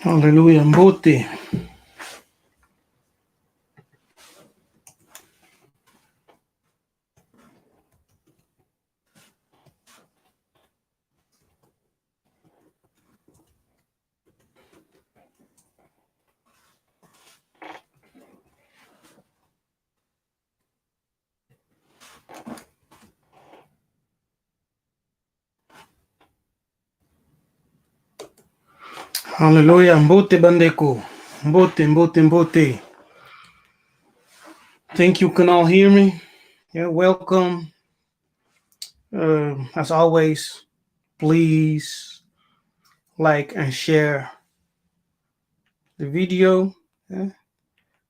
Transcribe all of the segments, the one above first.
Hallelujah. Mbote. Hallelujah. Mbote Bandeko. Mbote. Think you can all hear me? Yeah, welcome. As always, please like and share the video,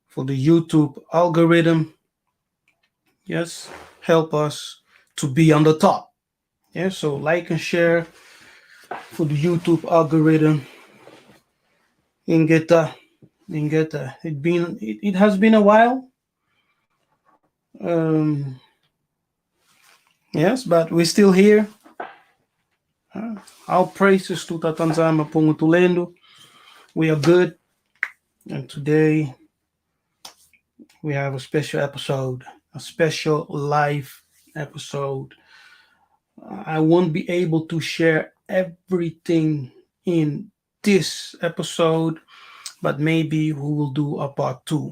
for the YouTube algorithm. Yes, help us to be on the top. Yeah, so like and share for the YouTube algorithm. Ingeta. It has been a while. Yes, but we're still here. All praises to Tatanzama Pongutulendo. We are good. And today we have a special episode, a special live episode. I won't be able to share everything in this episode, but maybe we will do a part 2.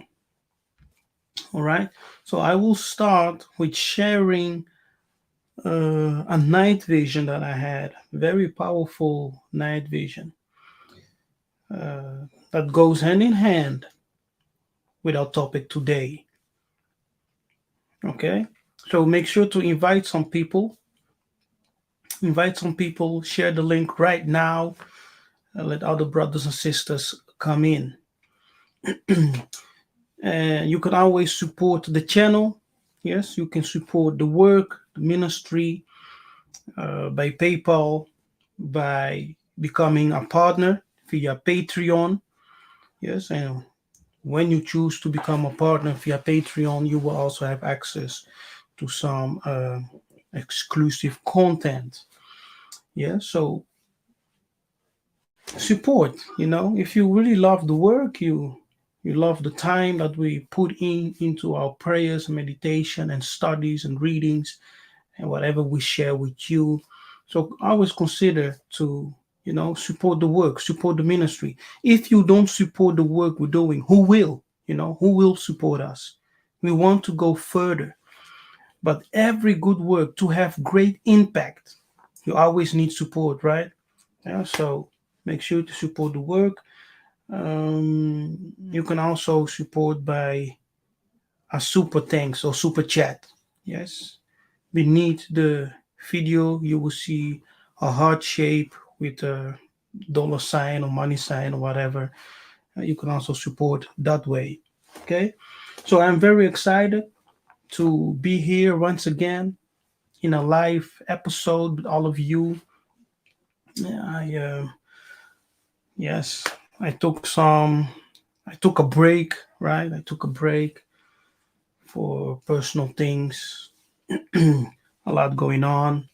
All right. So I will start with sharing a night vision that I had, very powerful night vision that goes hand in hand with our topic today. Okay, so make sure to invite some people. Share the link right now, and let other brothers and sisters come in. And you can always support the channel. Yes, you can support the work, the ministry, by PayPal, by becoming a partner via Patreon. Yes, and when you choose to become a partner via Patreon, you will also have access to some exclusive content. Yeah, so support. If you really love the work, you love the time that we put into our prayers, meditation, and studies and readings, and whatever we share with you. So always consider to support the work, support the ministry. If you don't support the work we're doing, who will? Who will support us? We want to go further. But every good work to have great impact, you always need support, right? Yeah, so make sure to support the work. You can also support by a super thanks or super chat. Yes. Beneath the video, you will see a heart shape with a dollar sign or money sign or whatever. You can also support that way. Okay. So I'm very excited to be here once again in a live episode with all of you. Yeah, yes, I took a break, right? I took a break for personal things, a lot going on.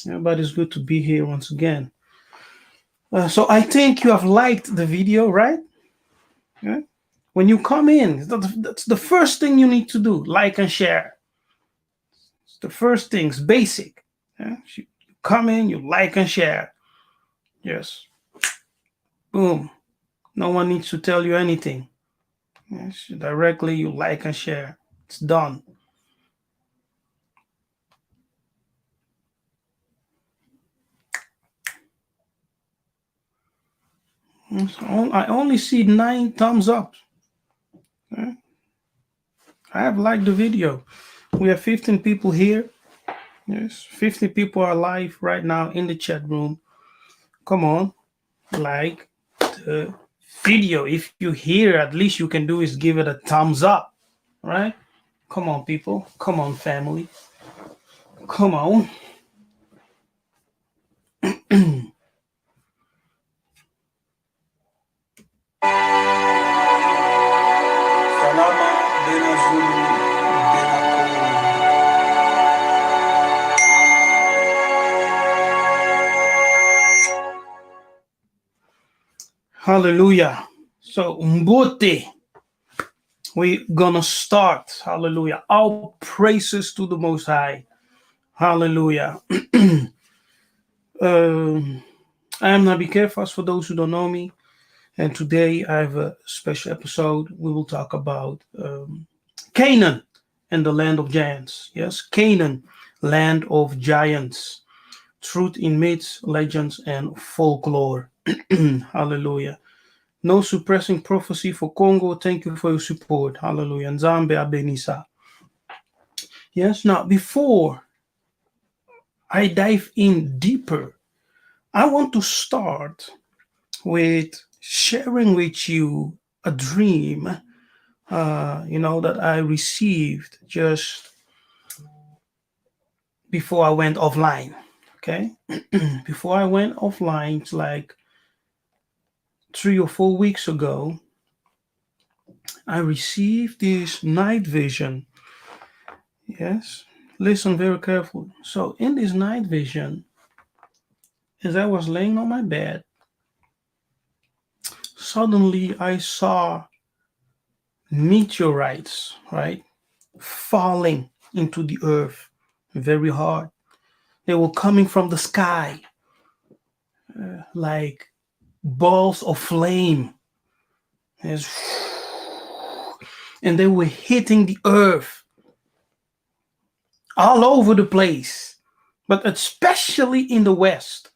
Yeah, but it's good to be here once again. So I think you have liked the video, right? Yeah. When you come in, that's the first thing you need to do: like and share. It's the first thing. It's basic. Yeah? You come in, you like and share. Yes. Boom. No one needs to tell you anything. Yes. Directly, you like and share. It's done. So I only see 9 thumbs up. Yeah? I have liked the video. We have 15 people here. Yes, 50 people are live right now in the chat room. Come on, like the video. If you hear, at least you can do is give it a thumbs up, right? Come on, people. Come on, family. Come on. Salama Bena Zulu Bena Kulu. Hallelujah. So, Mbote, we're gonna start. Hallelujah. All praises to the Most High. Hallelujah. um, I am Nabi Kefas for those who don't know me. And today I have a special episode. We will talk about Canaan and the land of giants. Yes, Canaan, land of giants. Truth in myths, legends, and folklore. Hallelujah. No suppressing prophecy for Congo. Thank you for your support. Hallelujah. Nzambe Abenisa. Yes, now before I dive in deeper, I want to start with sharing with you a dream, that I received just before I went offline. Okay. Before I went offline, it's like 3 or 4 weeks ago, I received this night vision. Yes. Listen very carefully. So, in this night vision, as I was laying on my bed, suddenly I saw meteorites, right, falling into the earth very hard. They were coming from the sky like balls of flame. Yes. And they were hitting the earth all over the place, but especially in the West.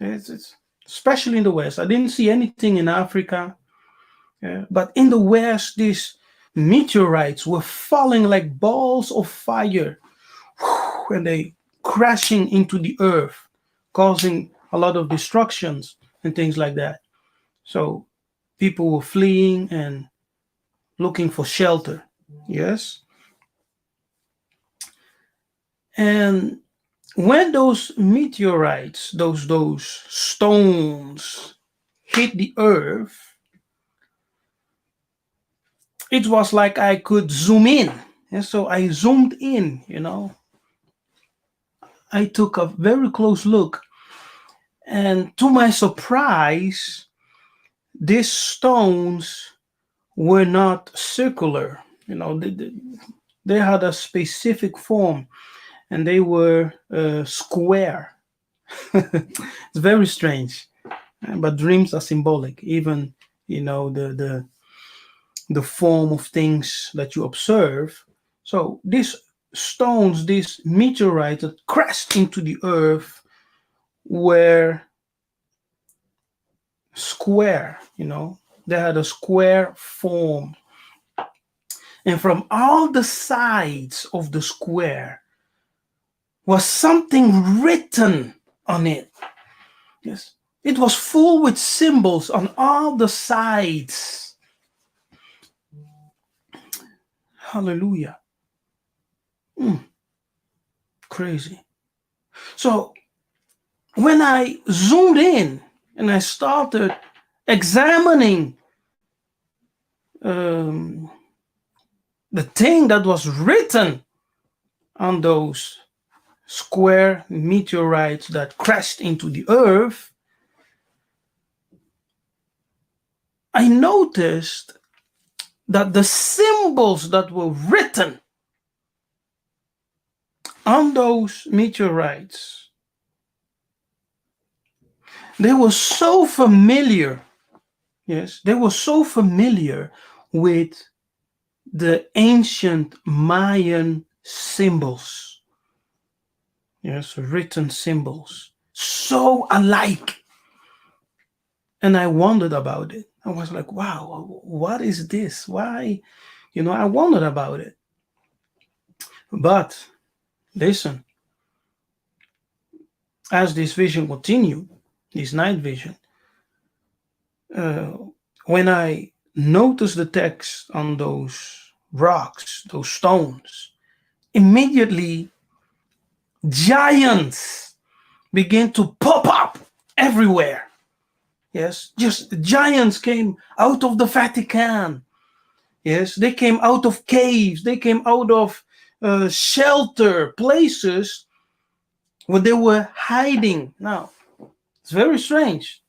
It's especially in the West. I didn't see anything in Africa, but in the West, these meteorites were falling like balls of fire, and they crashing into the earth, causing a lot of destructions and things like that. So people were fleeing and looking for shelter. Yes. And when those meteorites, those stones hit the earth, it was like I could zoom in. And so I zoomed in. I took a very close look. And to my surprise, these stones were not circular. They had a specific form, and they were square. It's very strange. But dreams are symbolic. Even the form of things that you observe. So these stones, these meteorites that crashed into the earth were square. They had a square form, and from all the sides of the square was something written on it. Yes, it was full with symbols on all the sides. Hallelujah. Crazy. So when I zoomed in and I started examining um, the thing that was written on those square meteorites that crashed into the earth, I noticed that the symbols that were written on those meteorites, they were so familiar. Yes, they were so familiar with the ancient Mayan symbols. Yes, written symbols. So alike. And I wondered about it. I was like, wow, what is this? Why? I wondered about it. But listen, as this vision continued, this night vision, uh, when I noticed the text on those rocks, those stones, immediately giants began to pop up everywhere. Yes, just giants came out of the Vatican. Yes, they came out of caves. They came out of shelter places where they were hiding. Now, it's very strange.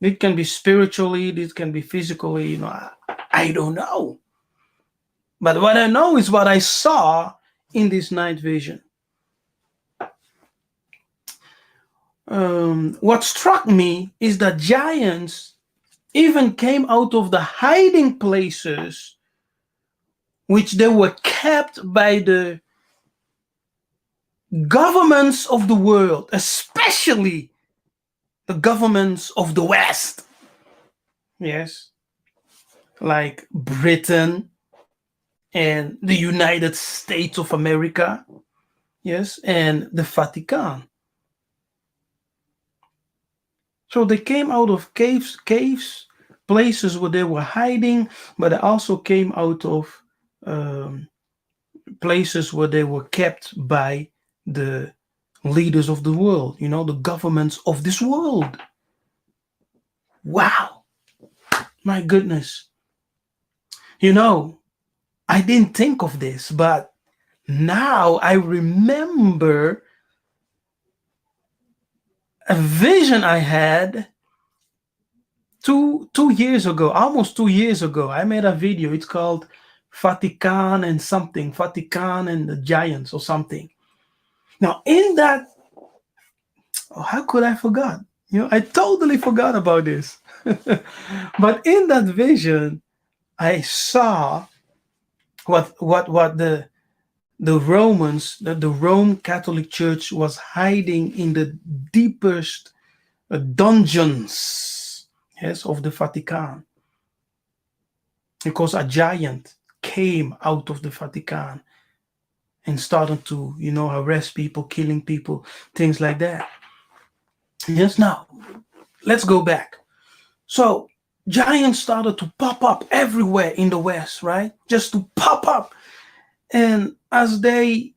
It can be spiritually, it can be physically, I don't know. But what I know is what I saw in this night vision. What struck me is that giants even came out of the hiding places which they were kept by the governments of the world, especially the governments of the West. Yes, like Britain and the United States of America. Yes, and the Vatican. So they came out of caves, places where they were hiding, but they also came out of um, places where they were kept by the leaders of the world, the governments of this world. Wow, my goodness. I didn't think of this, but now I remember a vision I had two years ago, almost 2 years ago. I made a video. It's called Vatican and something, Vatican and the Giants or something. Now, in that, how could I forget? I totally forgot about this. But in that vision, I saw what the Romans, the Rome Catholic Church was hiding in the deepest dungeons, yes, of the Vatican, because a giant came out of the Vatican and started to, arrest people, killing people, things like that. Yes, now let's go back. So giants started to pop up everywhere in the West, right? Just to pop up. And as they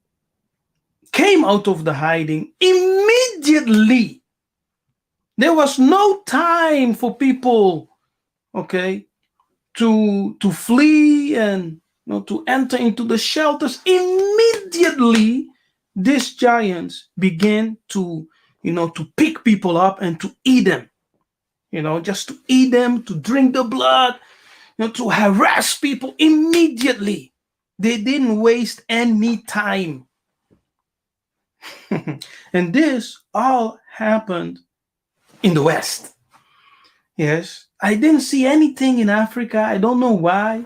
came out of the hiding, immediately there was no time for people, okay, to flee and to enter into the shelters. Immediately, these giants began to pick people up and to eat them. Just to eat them, to drink the blood, to harass people immediately. They didn't waste any time. And this all happened in the West. Yes, I didn't see anything in Africa. I don't know why.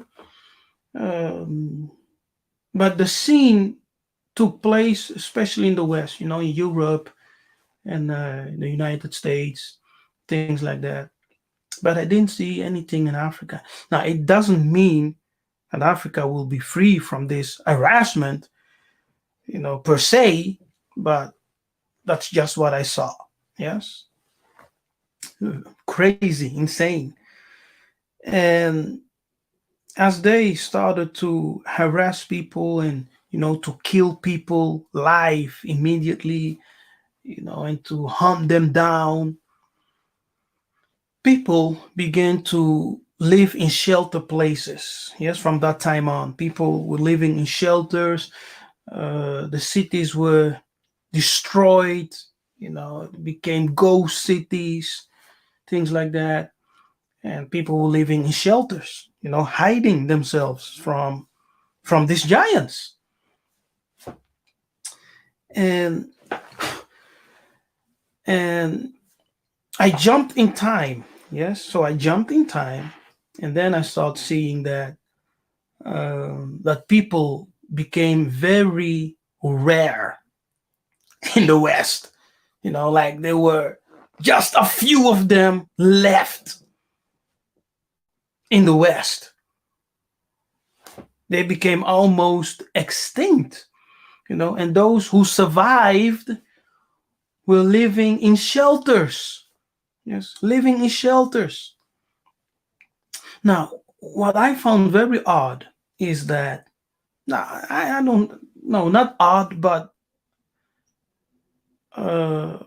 But the scene took place, especially in the West, in Europe and the United States, things like that. But I didn't see anything in Africa. Now, it doesn't mean that Africa will be free from this harassment, per se, but that's just what I saw. Yes. Crazy, insane. And as they started to harass people and to kill people live immediately, and to hunt them down, people began to live in shelter places. Yes, from that time on, people were living in shelters. The cities were destroyed. It became ghost cities, things like that, and people were living in shelters, hiding themselves from these giants. And I jumped in time. Yes, so I jumped in time, and then I started seeing that people became very rare in the West. Like there were just a few of them left in the West. They became almost extinct, and those who survived were living in shelters. Yes, living in shelters. Now, what I found very odd is that, I don't, no, not odd, but a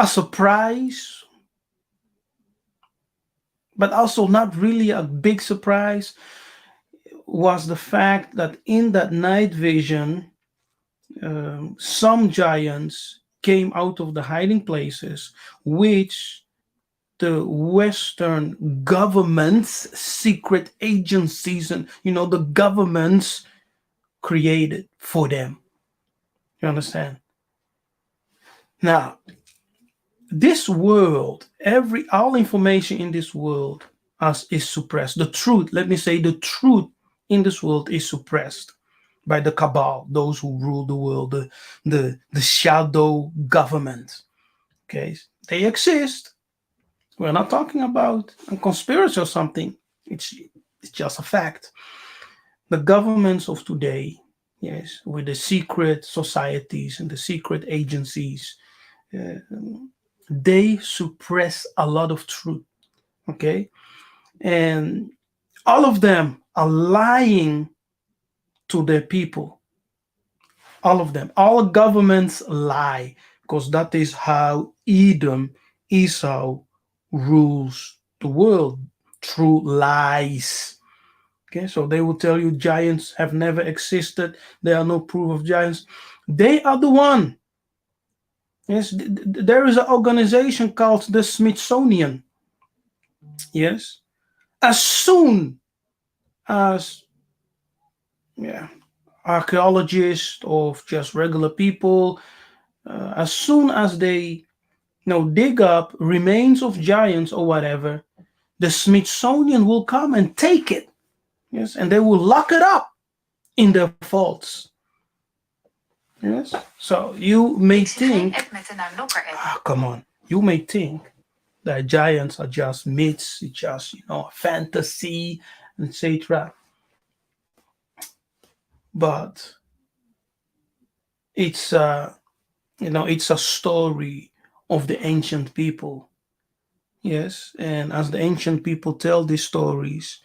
surprise, but also not really a big surprise, was the fact that in that night vision, some giants came out of the hiding places, which the Western governments, secret agencies, and the governments created for them. You understand? Now, this world, all information in this world is suppressed. The truth, let me say, the truth in this world is suppressed by the cabal, those who rule the world, the shadow government. Okay, they exist. We're not talking about a conspiracy or something. It's just a fact. The governments of today, yes, with the secret societies and the secret agencies, uh, they suppress a lot of truth. Okay, and all of them are lying to their people. All of them, all governments lie, because that is how Esau rules the world, through lies. Okay, so they will tell you giants have never existed. There are no proof of giants. They are the one. Yes, there is an organization called the Smithsonian. Yes, as soon as, yeah, archaeologists or just regular people, as soon as they dig up remains of giants or whatever, the Smithsonian will come and take it. Yes, and they will lock it up in their vaults. Yes, so you may think, come on, you may think that giants are just myths, it's just fantasy, etc. But it's it's a story of the ancient people. Yes, and as the ancient people tell these stories,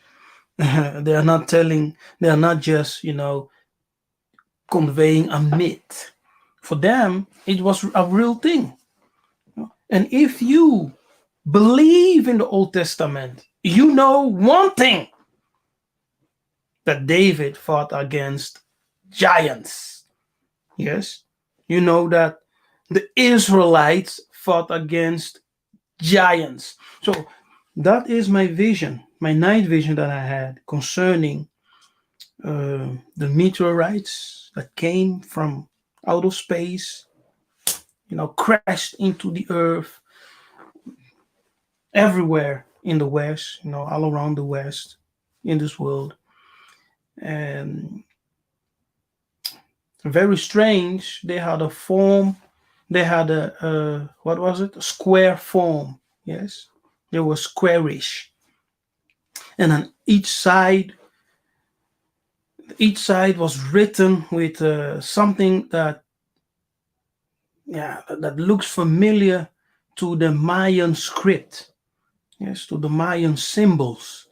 they are not just conveying a myth. For them, it was a real thing. And if you believe in the Old Testament, you know one thing, that David fought against giants. Yes, you know that the Israelites fought against giants. So that is my vision, my night vision that I had concerning the meteorites that came from out of space, crashed into the earth everywhere in the West, all around the West in this world. And very strange, they had a form, they had what was it? A square form. Yes, they were squarish. And on each side was written with something that, that looks familiar to the Mayan script. Yes, to the Mayan symbols.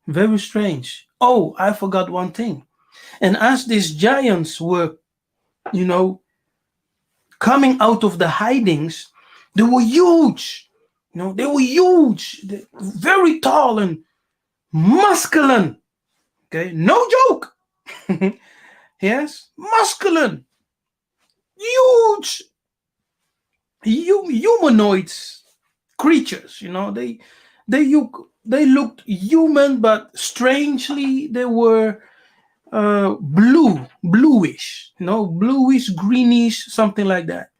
Very strange. Oh, I forgot one thing. And as these giants were, coming out of the hidings, they were huge. They were huge, very tall and masculine. Okay, no joke. Yes, masculine, huge, humanoids, creatures. They looked human, but strangely they were bluish, bluish, greenish, something like that.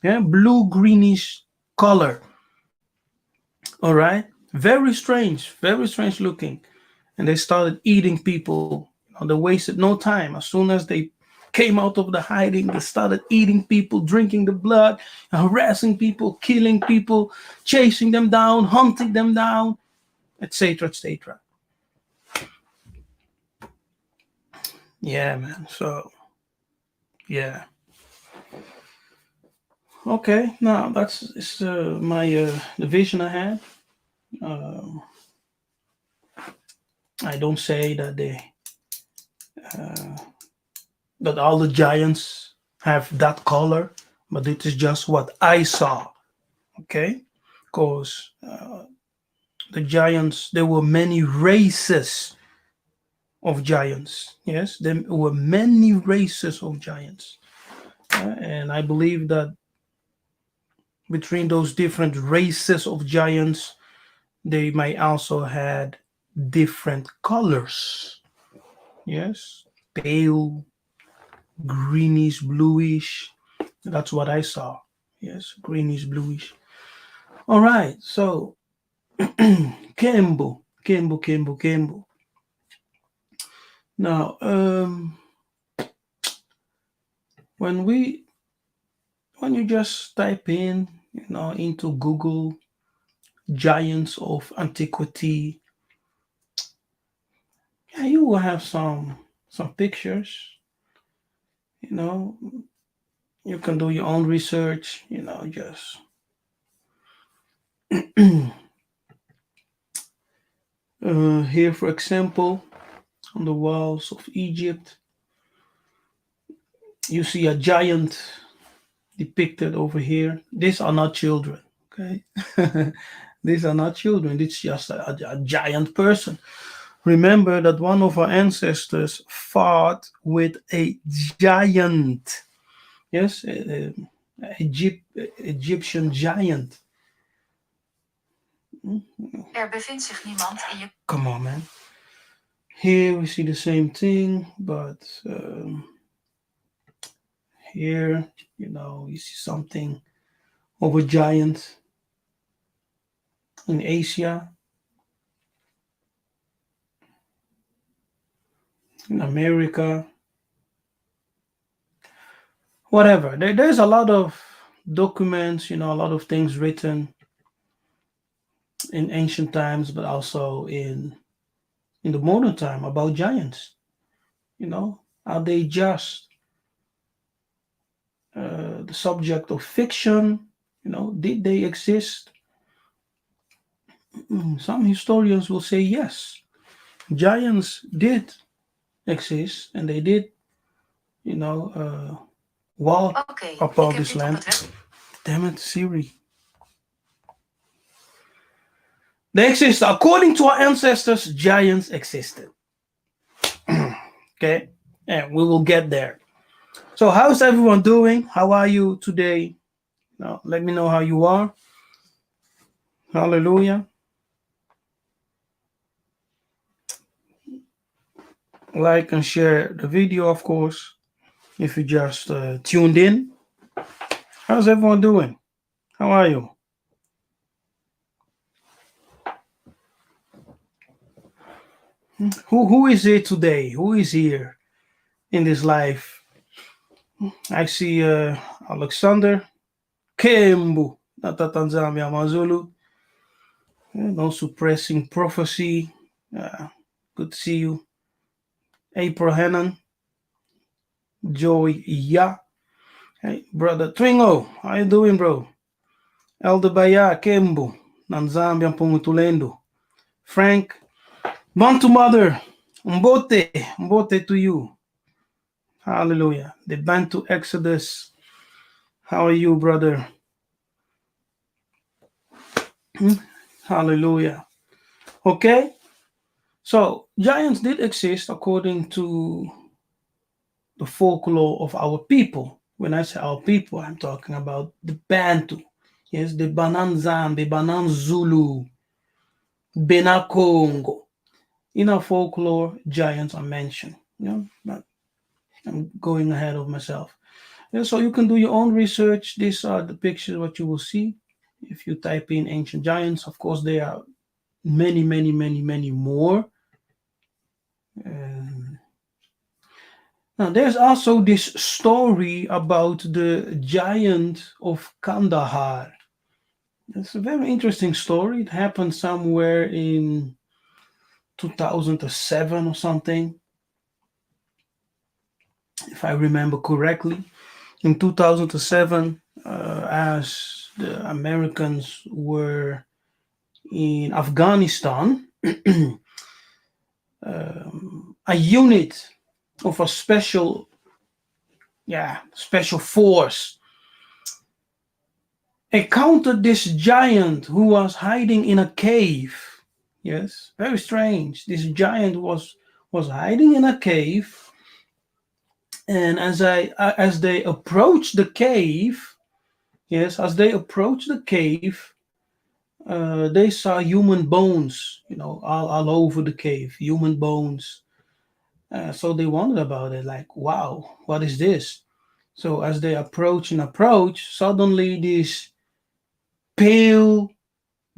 Yeah, blue, greenish color. All right, very strange looking. And they started eating people. They wasted no time. As soon as they came out of the hiding, they started eating people, drinking the blood, harassing people, killing people, chasing them down, hunting them down, etc., etc. Yeah, man. So, yeah. Okay, now that's my the vision I had. Um, I don't say that that all the giants have that color, but it is just what I saw. Okay, because the giants, there were many races of giants. Yes, there were many races of giants, and I believe that between those different races of giants, They might also had different colors. Yes, pale, greenish, bluish. That's what I saw. Yes, greenish, bluish. All right, so Kembo. Now, when we when you just type in, into Google, giants of antiquity, yeah, you will have some pictures. You know, you can do your own research. Just here, for example, on the walls of Egypt, you see a giant depicted over here. These are not children, okay? These are not children. It's just a giant person. Remember that one of our ancestors fought with a giant. Yes, Egyptian giant. Er bevindt zich niemand in je... Come on, man. Here we see the same thing, but here, you see something of a giant in Asia, in America, whatever. There's a lot of documents, a lot of things written in ancient times, but also in the modern time about giants. Are they just the subject of fiction? Did they exist? Some historians will say yes, giants did exist, and they did, walk Oké, ik upon heb this dit op land. het web. Damn it, Siri. They exist. According to our ancestors, giants existed. Okay, and we will get there. So, how's everyone doing? How are you today? Now, let me know how you are. Hallelujah. Like and share the video, of course, if you just tuned in. How's everyone doing? How are you? Who is here today? Who is here in this life? I see Alexander Kembu, Nata Tanzania Mazulu. No suppressing prophecy. Good to see you. April Hannon, Joey Ya. Hey, brother Twingo, how you doing, bro? Elder Baya Kembu, Nanzambia Pumutulendo. Frank, Bantu mother, Mbote to you. Hallelujah. The Bantu Exodus. How are you, brother? Hallelujah. Okay. So giants did exist according to the folklore of our people. When I say our people, I'm talking about the Bantu. Yes, the Bananzan, the Banan Zulu, Benakongo. In our folklore, giants are mentioned. But I'm going ahead of myself. Yeah, so you can do your own research. These are the pictures what you will see. If you type in ancient giants, of course, there are many more. Now, there's also this story about the giant of Kandahar. It's a very interesting story. It happened somewhere in 2007 or something, if I remember correctly. In 2007, as the Americans were in Afghanistan, a unit of a special force encountered this giant who was hiding in a cave. Yes, very strange. This giant was hiding in a cave, and as they approached the cave, yes, as they approached the cave, they saw human bones, all over the cave, human bones. So they wondered about it, like, wow, what is this? So as they approach, suddenly this pale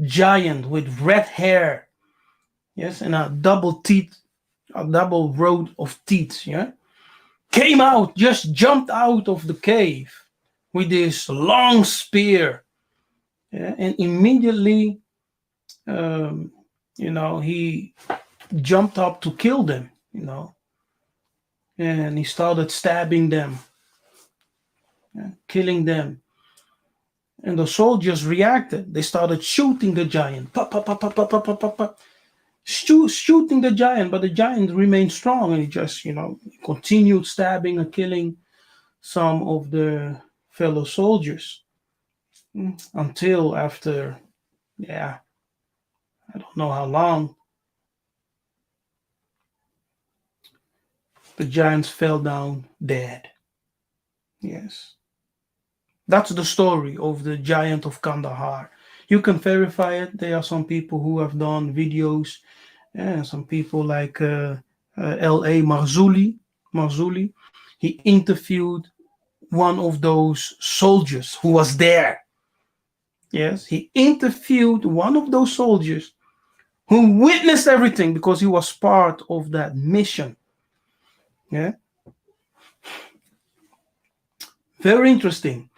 giant with red hair, yes, and a double row of teeth, yeah, came out, just jumped out of the cave with this long spear, yeah, and immediately, um, he jumped up to kill them, and he started stabbing them, yeah, killing them. And the soldiers reacted. They started shooting the giant, pop, pop, pop, pop, pop, pop, pop, pop, pop. Shooting the giant, but the giant remained strong, and he just, continued stabbing and killing some of the fellow soldiers, until after, yeah, I don't know how long, the giants fell down dead. Yes. That's the story of the giant of Kandahar. You can verify it. There are some people who have done videos, and some people like L.A. Marzulli. He interviewed one of those soldiers who was there. Yes, he interviewed one of those soldiers who witnessed everything because he was part of that mission. Yeah, very interesting.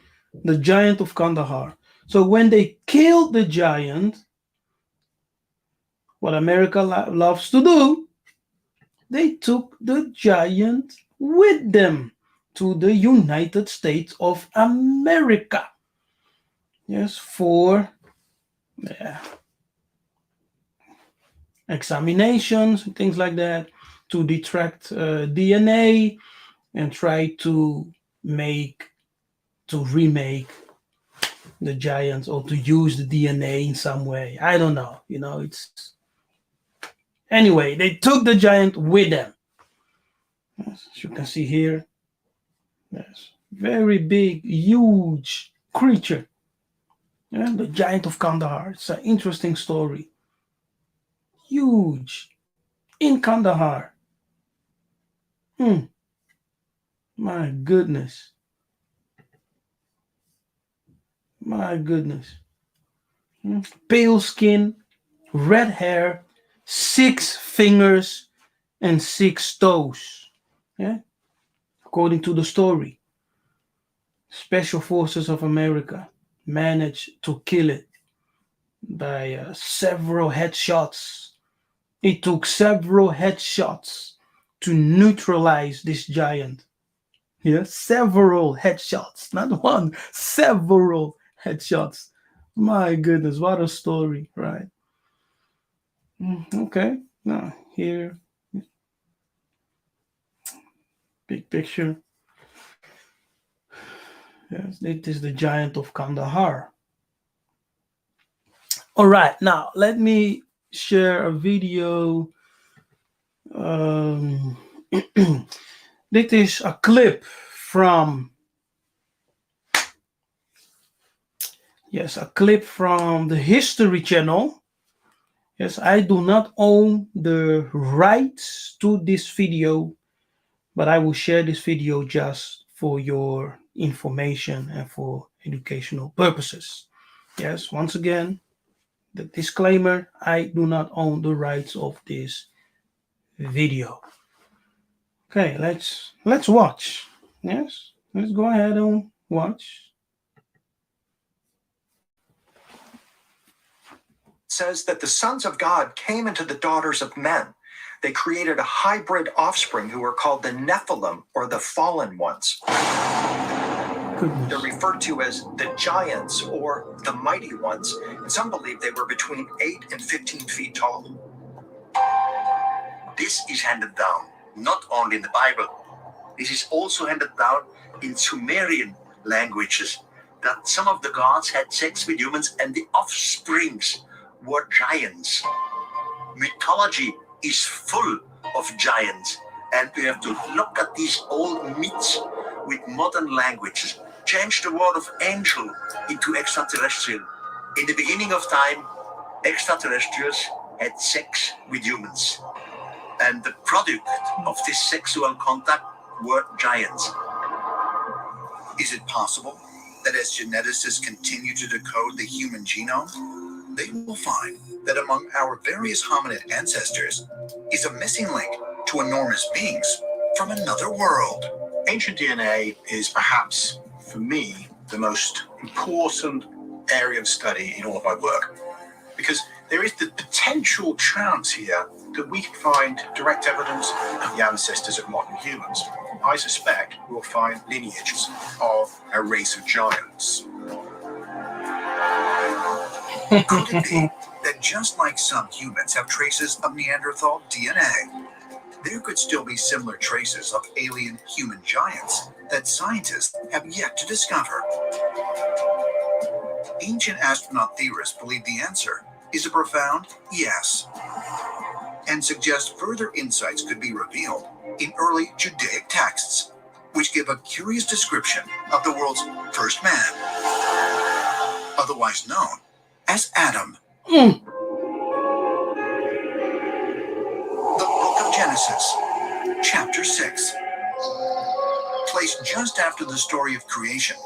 The giant of Kandahar. So when they killed the giant, what America loves to do, they took the giant with them to the United States of America. Yes, for examinations and things like that, to detract DNA and try to remake the giants, or to use the DNA in some way. I don't know. It's anyway. They took the giant with them. Yes, as you can see here, yes, very big, huge creature. Yeah, the giant of Kandahar. It's an interesting story. Huge in Kandahar. Hmm. My goodness. My goodness. Pale skin, red hair, 6 fingers, and 6 toes. Yeah, according to the story. Special Forces of America managed to kill it by several headshots. It took several headshots to neutralize this giant. Yeah, several headshots, not one, several headshots. My goodness, what a story, right? Okay, now here, big picture. Yes, it is the giant of Kandahar. All right, now let me share a video. Um, Dit is a clip from, the History Channel. Yes, I do not own the rights to this video, but I will share this video just for your information and for educational purposes. Yes, once again, the disclaimer, I do not own the rights of this video. Okay, let's watch. Yes, let's go ahead and watch. Says that the sons of God came into the daughters of men. They created a hybrid offspring who are called the Nephilim, or the fallen ones. Goodness. They're referred to as the giants or the mighty ones, and some believe they were between 8 and 15 feet tall. This is handed down not only in the Bible, this is also handed down in Sumerian languages, that some of the gods had sex with humans and the offsprings were giants. Mythology is full of giants, and we have to look at these old myths with modern languages, change the word of angel into extraterrestrial. In the beginning of time, extraterrestrials had sex with humans. And the product of this sexual contact were giants. Is it possible that as geneticists continue to decode the human genome, they will find that among our various hominid ancestors is a missing link to enormous beings from another world? Ancient DNA is perhaps, for me, the most important area of study in all of my work, because there is the potential chance here that we can find direct evidence of the ancestors of modern humans. I suspect we'll find lineages of a race of giants. Could it be that just like some humans have traces of Neanderthal DNA, there could still be similar traces of alien human giants that scientists have yet to discover? Ancient astronaut theorists believe the answer is a profound yes, and suggest further insights could be revealed in early Judaic texts, which give a curious description of the world's first man, otherwise known as Adam. Mm. The Book of Genesis, Chapter 6, placed just after the story of creation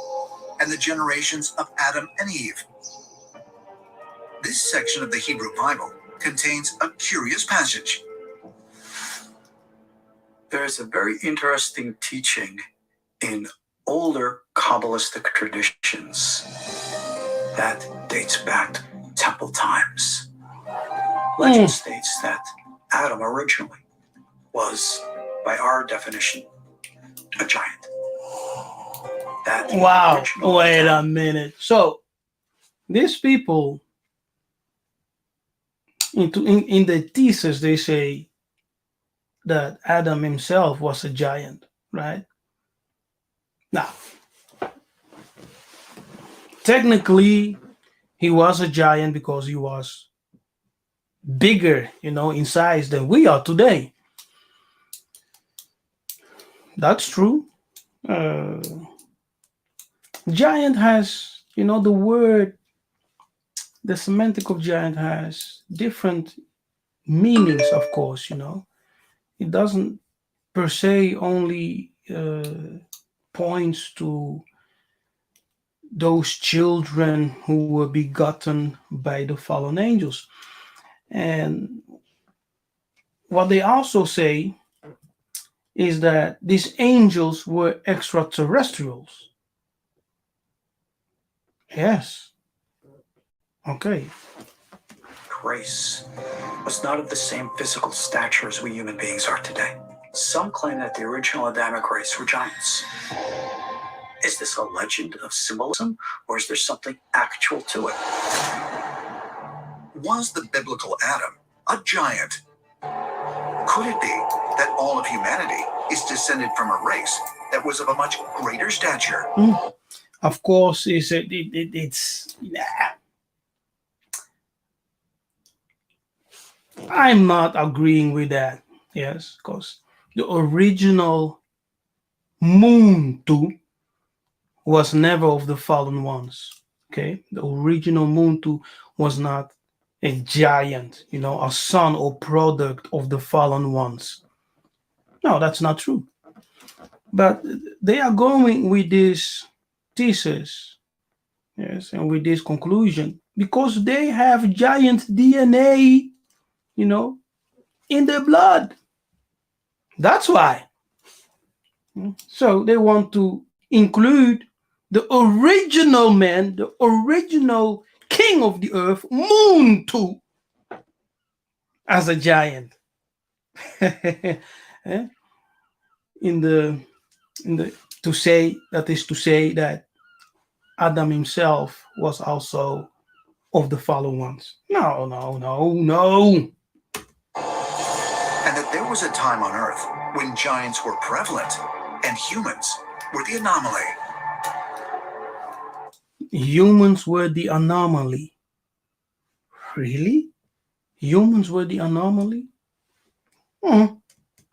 and the generations of Adam and Eve. This section of the Hebrew Bible contains a curious passage. There is a very interesting teaching in older Kabbalistic traditions that dates back to temple times. Legend states that Adam originally was, by our definition, a giant. That the Wow. original Wait Adam- a minute. So these people in the thesis they say that Adam himself was a giant, right? Now, technically, he was a giant because he was bigger, in size than we are today. That's true. Giant has, the word, the semantic of giant has different meanings, of course, It doesn't per se only points to those children who were begotten by the fallen angels. And what they also say is that these angels were extraterrestrials. Yes. Okay. Race was not of the same physical stature as we human beings are today. Some claim that the original Adamic race were giants. Is this a legend of symbolism, or is there something actual to it? Was the biblical Adam a giant? Could it be that all of humanity is descended from a race that was of a much greater stature? Of course, it's. I'm not agreeing with that. Yes, because the original Muntu was never of the fallen ones. Okay, the original Muntu was not a giant, a son or product of the fallen ones. No, that's not true. But they are going with this thesis, yes, and with this conclusion because they have giant DNA, in their blood. That's why. So they want to include the original man, the original king of the earth, Muntu, as a giant. in the to say that Adam himself was also of the fallen ones. No. And that there was a time on Earth when giants were prevalent and humans were the anomaly. Humans were the anomaly. Really? Humans were the anomaly? When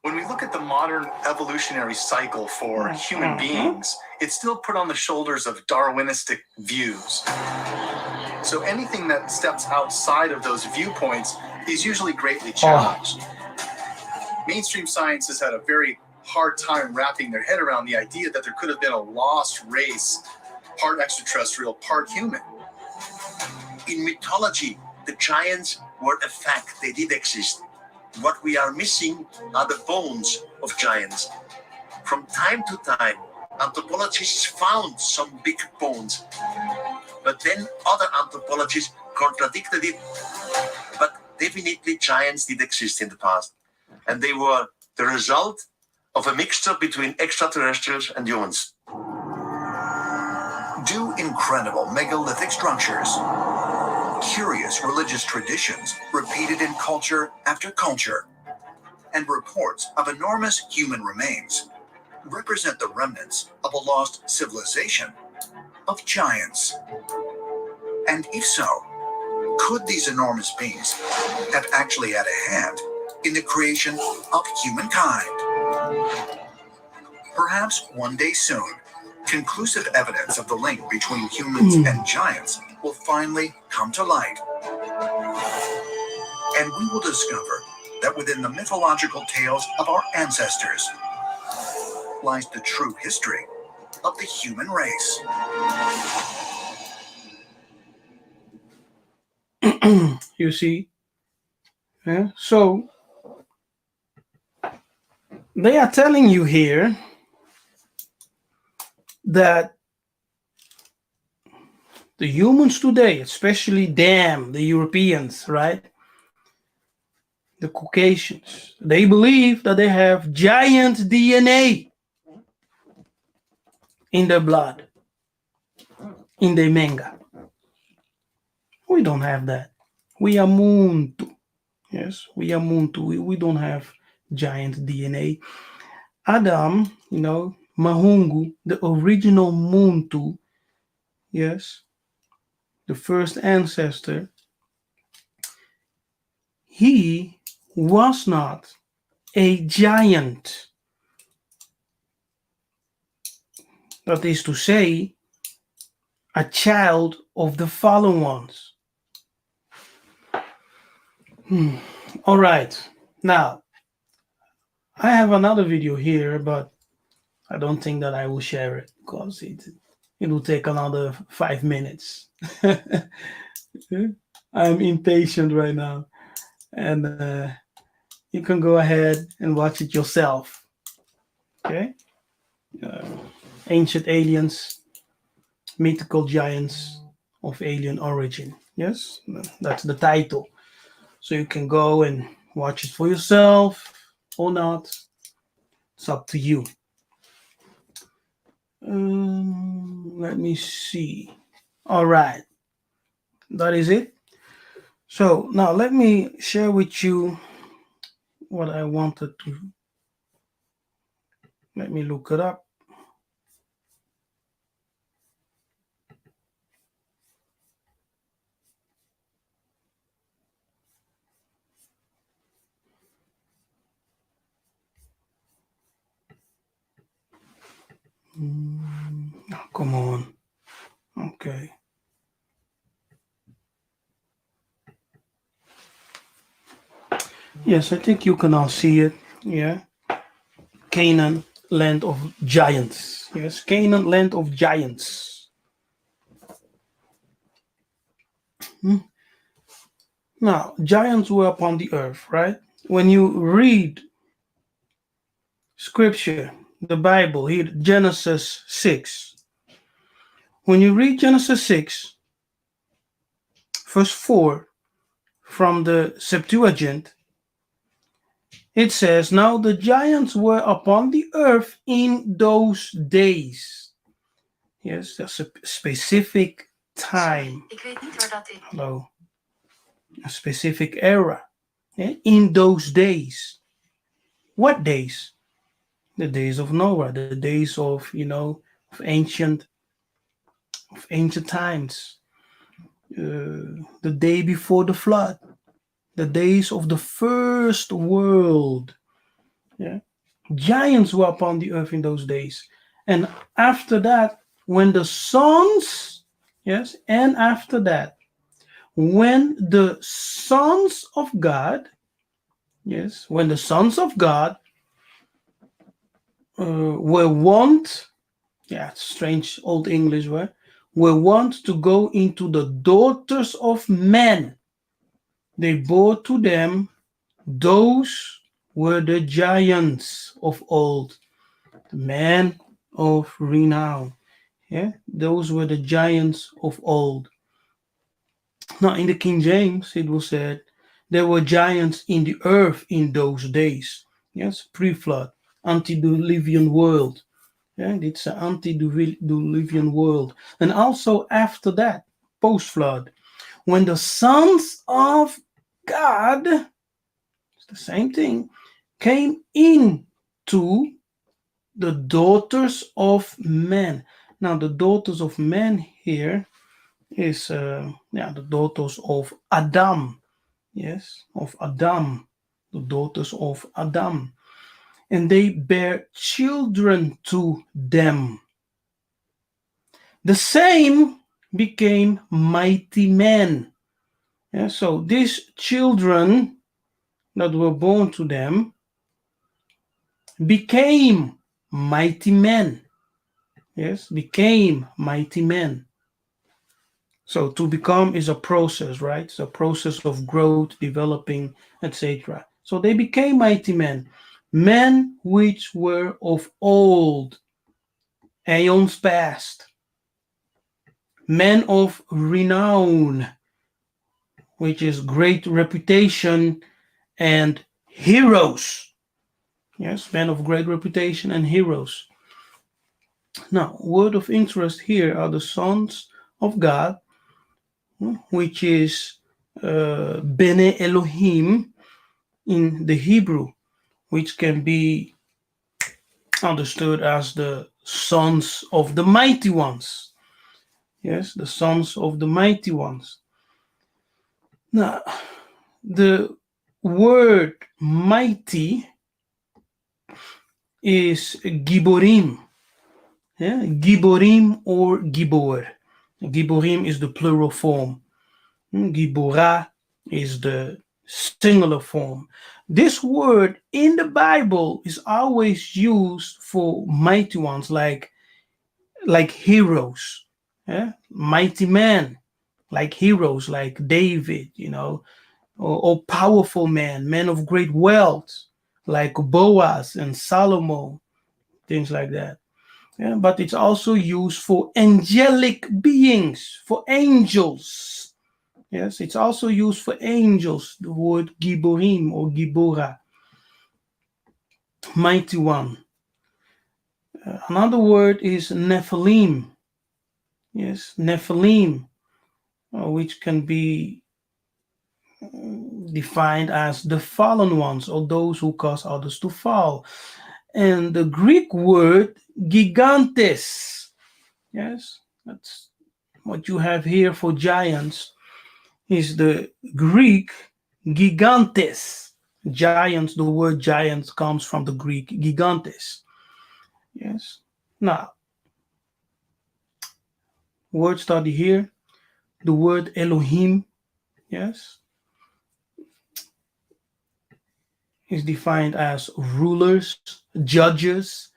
we look at the modern evolutionary cycle for human beings, it's still put on the shoulders of Darwinistic views. So anything that steps outside of those viewpoints is usually greatly challenged. Mainstream science has had a very hard time wrapping their head around the idea that there could have been a lost race, part extraterrestrial, part human. In mythology, the giants were a fact, they did exist. What we are missing are the bones of giants. From time to time, anthropologists found some big bones, but then other anthropologists contradicted it. But definitely giants did exist in the past, and they were the result of a mixture between extraterrestrials and humans. Do incredible megalithic structures, curious religious traditions repeated in culture after culture, and reports of enormous human remains represent the remnants of a lost civilization of giants. And if so, could these enormous beings have actually had a hand in the creation of humankind? Perhaps one day soon, conclusive evidence of the link between humans and giants will finally come to light. And we will discover that within the mythological tales of our ancestors lies the true history of the human race. You see? Yeah? So they are telling you here that the humans today, especially them, the Europeans, right? The Caucasians, they believe that they have giant DNA in their blood, in their manga. We don't have that. We are Muntu. Yes, we are Muntu. We don't have giant DNA. Adam, Mahungu, the original Muntu, yes, the first ancestor, he was not a giant. That is to say, a child of the fallen ones. All right. Now, I have another video here, but I don't think that I will share it because it will take another 5 minutes. I'm impatient right now. And you can go ahead and watch it yourself. Okay? Ancient aliens, mythical giants of alien origin. Yes? That's the title. So you can go and watch it for yourself or not. It's up to you. Let me see. All right. That is it. So now let me share with you what I wanted to. Let me look it up. Oh, come on. Okay. Yes, I think you can all see it. Yeah. Canaan, land of giants. Yes, Canaan, land of giants. Now, giants were upon the earth, right? When you read scripture, the Bible, here, Genesis 6. When you read Genesis 6, verse 4, from the Septuagint, it says, now the giants were upon the earth in those days. Yes, that's a specific time. Ik weet niet waar dat is. Hello. A specific era. Yeah? In those days. What days? The days of Noah, the days of, of ancient times. The day before the flood. The days of the first world. Yeah. Giants were upon the earth in those days. And after that, when the sons, yes, and after that, when the sons of God, yes, when the sons of God were wont, yeah, strange old English word, were wont to go into the daughters of men, they bore to them, those were the giants of old, the men of renown. Yeah, those were the giants of old. Now, in the King James, it was said, there were giants in the earth in those days. Yes, pre-flood, antediluvian world. Yeah, it's an antediluvian world. And also after that, post-flood, when the sons of God, it's the same thing, came into the daughters of men. Now, the daughters of men here is the daughters of Adam. Yes, of Adam, the daughters of Adam. And they bear children to them. The same became mighty men. Yeah, so these children that were born to them became mighty men. Yes, became mighty men. So to become is a process, right? It's a process of growth, developing, etc. So they became mighty men, men which were of old, aeons past, men of renown, which is great reputation, and heroes. Yes, men of great reputation and heroes. Now, word of interest here are the sons of God, which is Bene Elohim in the Hebrew, which can be understood as the sons of the mighty ones. Yes, the sons of the mighty ones. Now, the word mighty is Giborim. Yeah, Giborim or Gibor. Giborim is the plural form. Gibora is the singular form. This word in the Bible is always used for mighty ones, like heroes, yeah? Mighty men, like heroes, like David, or powerful men of great wealth, like Boaz and Solomon, things like that. Yeah, but it's also used for angelic beings, for angels. Yes, it's also used for angels, the word Giborim or Gibora, mighty one. Another word is Nephilim. Yes, Nephilim, which can be defined as the fallen ones or those who cause others to fall. And the Greek word gigantes, yes, that's what you have here for giants, is the Greek gigantes. Giants, the word giants comes from the Greek gigantes. Yes. Now, word study here, the word Elohim, yes, is defined as rulers, judges,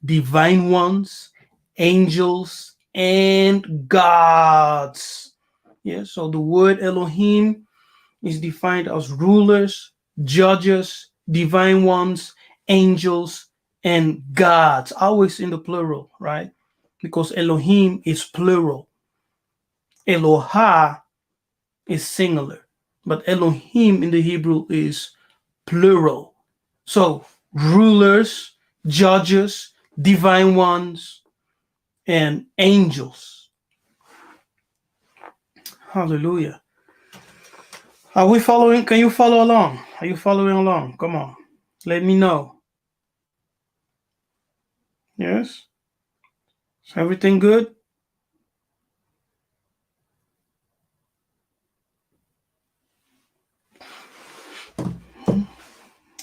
divine ones, angels, and gods. Yes, so the word Elohim is defined as rulers, judges, divine ones, angels, and gods. Always in the plural, right? Because Elohim is plural. Eloha is singular, but Elohim in the Hebrew is plural. So rulers, judges, divine ones, and angels. Hallelujah. Are we following? Can you follow along? Are you following along? Come on. Let me know. Yes? Is everything good?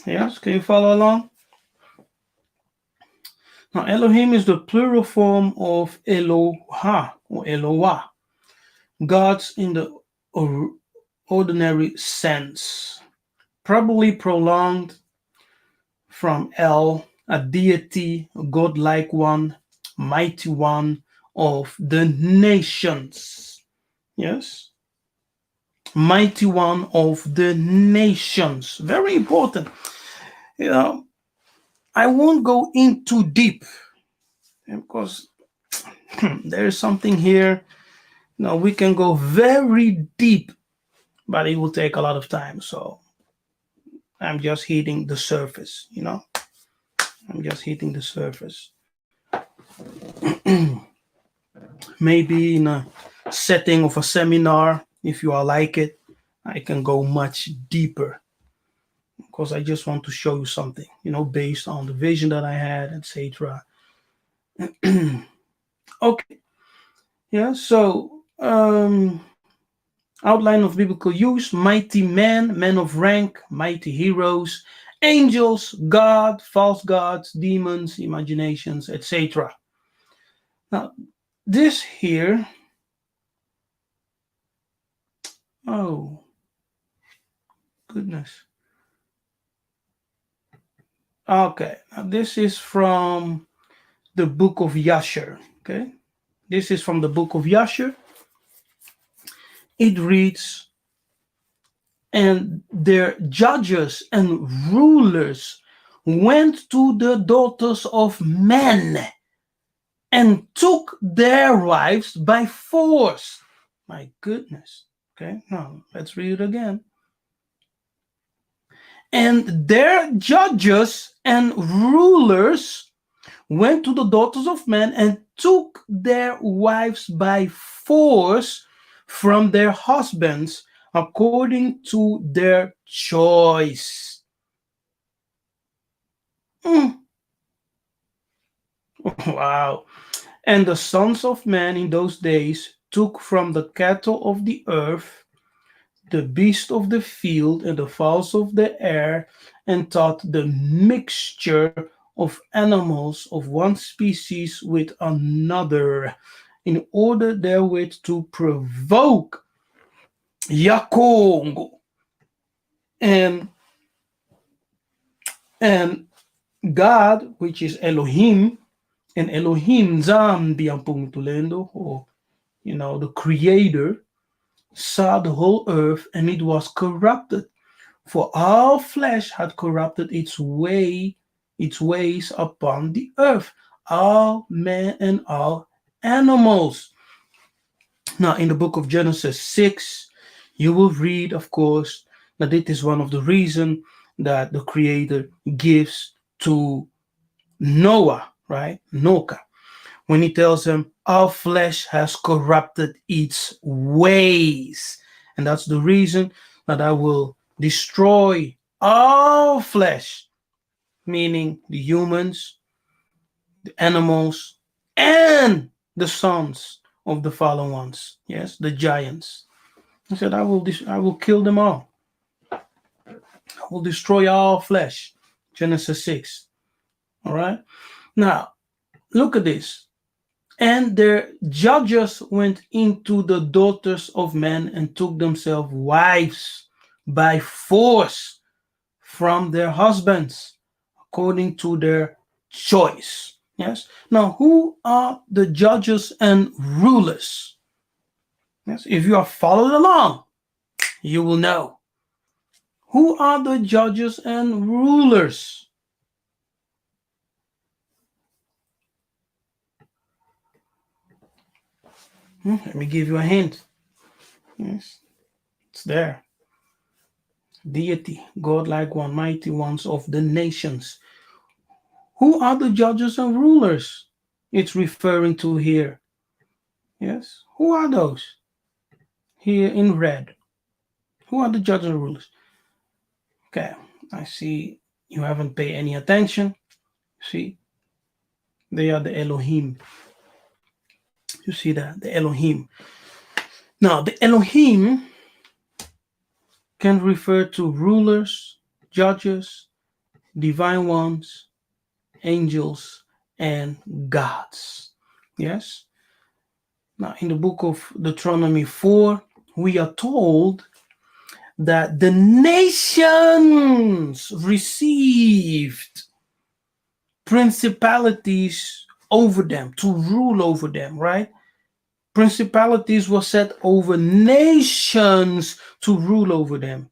Yes? Can you follow along? Now, Elohim is the plural form of Eloha or Eloah. Gods in the or ordinary sense, probably prolonged from El, a deity, a godlike one, mighty one of the nations. Yes? Mighty one of the nations. Very important. You know, I won't go in too deep because there is something here. Now we can go very deep, but it will take a lot of time. So I'm just hitting the surface, I'm just hitting the surface. Maybe in a setting of a seminar, if you are like it, I can go much deeper because I just want to show you something, based on the vision that I had, etc. Okay. Yeah, so outline of biblical use: mighty men of rank, mighty heroes, angels, God, false gods, demons, imaginations, etc. Now, this here, oh, goodness. Okay, now this is from the book of Yashar. Okay, this is from the book of Yashar. It reads, and their judges and rulers went to the daughters of men and took their wives by force. My goodness. Okay, now let's read it again. And their judges and rulers went to the daughters of men and took their wives by force from their husbands according to their choice. Wow. And the sons of men in those days took from the cattle of the earth, the beasts of the field, and the fowls of the air, and taught the mixture of animals of one species with another, in order therewith to provoke Yakongo. And God, which is Elohim, and Elohim Zambi ang pungtulendo, or the creator, saw the whole earth, and it was corrupted, for all flesh had corrupted its ways upon the earth, all men and all animals. Now, in the book of Genesis 6, you will read, of course, that it is one of the reasons that the Creator gives to Noah, right? Noah, when he tells him, all flesh has corrupted its ways. And that's the reason that I will destroy all flesh, meaning the humans, the animals, and the sons of the fallen ones. Yes, the giants. He said, I will kill them all. I will destroy all flesh. Genesis 6. All right. Now, look at this. And their judges went into the daughters of men and took themselves wives by force from their husbands, according to their choice. Yes. Now, who are the judges and rulers? Yes. If you are following along, you will know. Who are the judges and rulers? Let me give you a hint. Yes, it's there. Deity, godlike one, mighty ones of the nations. Who are the judges and rulers it's referring to here? Yes, who are those? Here in red. Who are the judges and rulers? Okay, I see you haven't paid any attention. See, they are the Elohim. You see that? The Elohim. Now, the Elohim can refer to rulers, judges, divine ones, angels, and gods. Yes? Now, in the book of Deuteronomy 4, we are told that the nations received principalities over them, to rule over them, right? Principalities were set over nations to rule over them.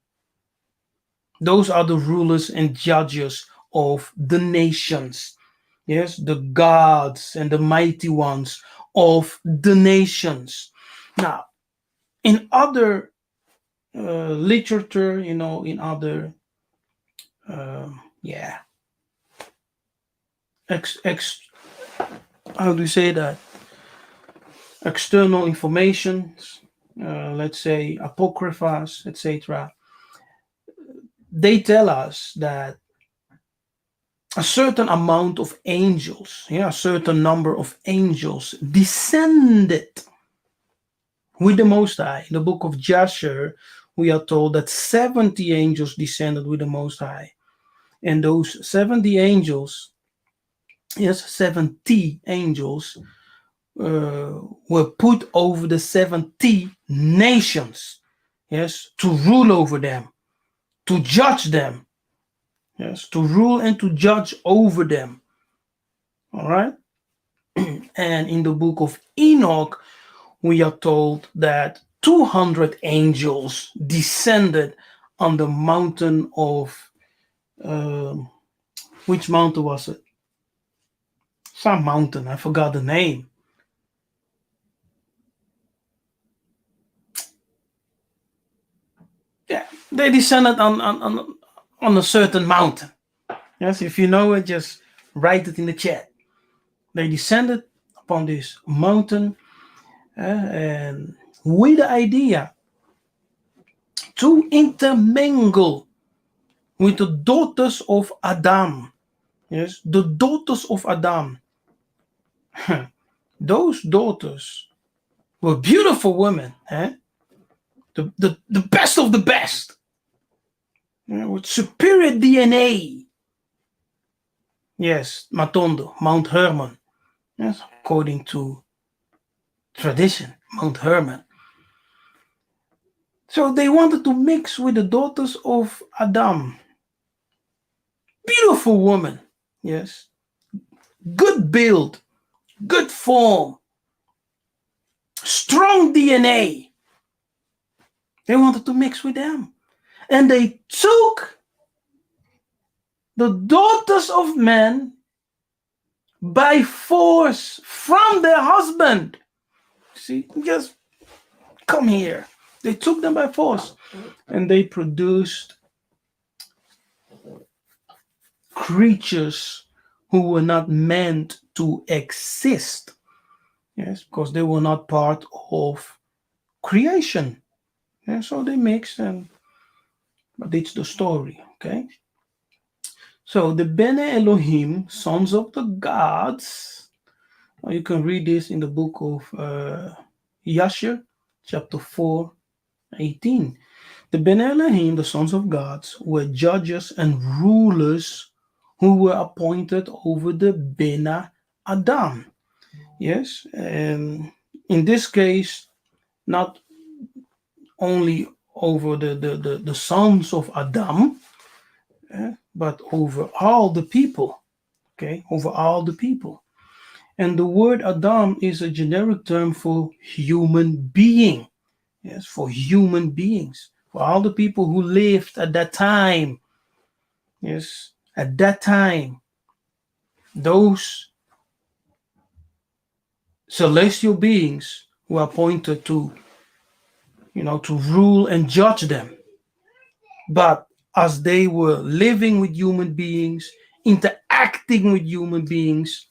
Those are the rulers and judges of the nations. Yes, the gods and the mighty ones of the nations. Now, in other literature, in other, yeah, how do you say that? External information, let's say apocryphas, etc. They tell us that a certain amount of angels, a certain number of angels descended with the Most High. In the book of Yashar, we are told that 70 angels descended with the Most High. And those 70 angels, 70 angels, were put over the 70 nations, to rule over them, to judge them, to rule and to judge over them. All right. And in the book of Enoch, we are told that 200 angels descended on the mountain of, which mountain was it? Some mountain, I forgot the name. Yeah, they descended on a certain mountain. Yes, if you know it, just write it in the chat. They descended upon this mountain and with the idea to intermingle with the daughters of Adam. Yes, the daughters of Adam. Those daughters were beautiful women. The best of the best. With superior DNA. Yes, Matondo, Mount Hermon. Yes, according to tradition, Mount Hermon. So they wanted to mix with the daughters of Adam. Beautiful woman, yes. Good build, good form, strong DNA. They wanted to mix with them. And they took the daughters of men by force from their husband. See, just come here. They took them by force and they produced creatures who were not meant to exist. Yes, because they were not part of creation. Yeah, so they mixed, but it's the story, okay? So the Bene Elohim, sons of the gods, you can read this in the book of Yashar, chapter 4:18. The Bene Elohim, the sons of gods, were judges and rulers who were appointed over the Bene Adam. Yes, and in this case, not only over the sons of Adam, but over all the people. Okay, over all the people. And the word Adam is a generic term for human being. Yes, for human beings, for all the people who lived at that time. Yes, at that time, those celestial beings were appointed to, to rule and judge them. But as they were living with human beings, interacting with human beings,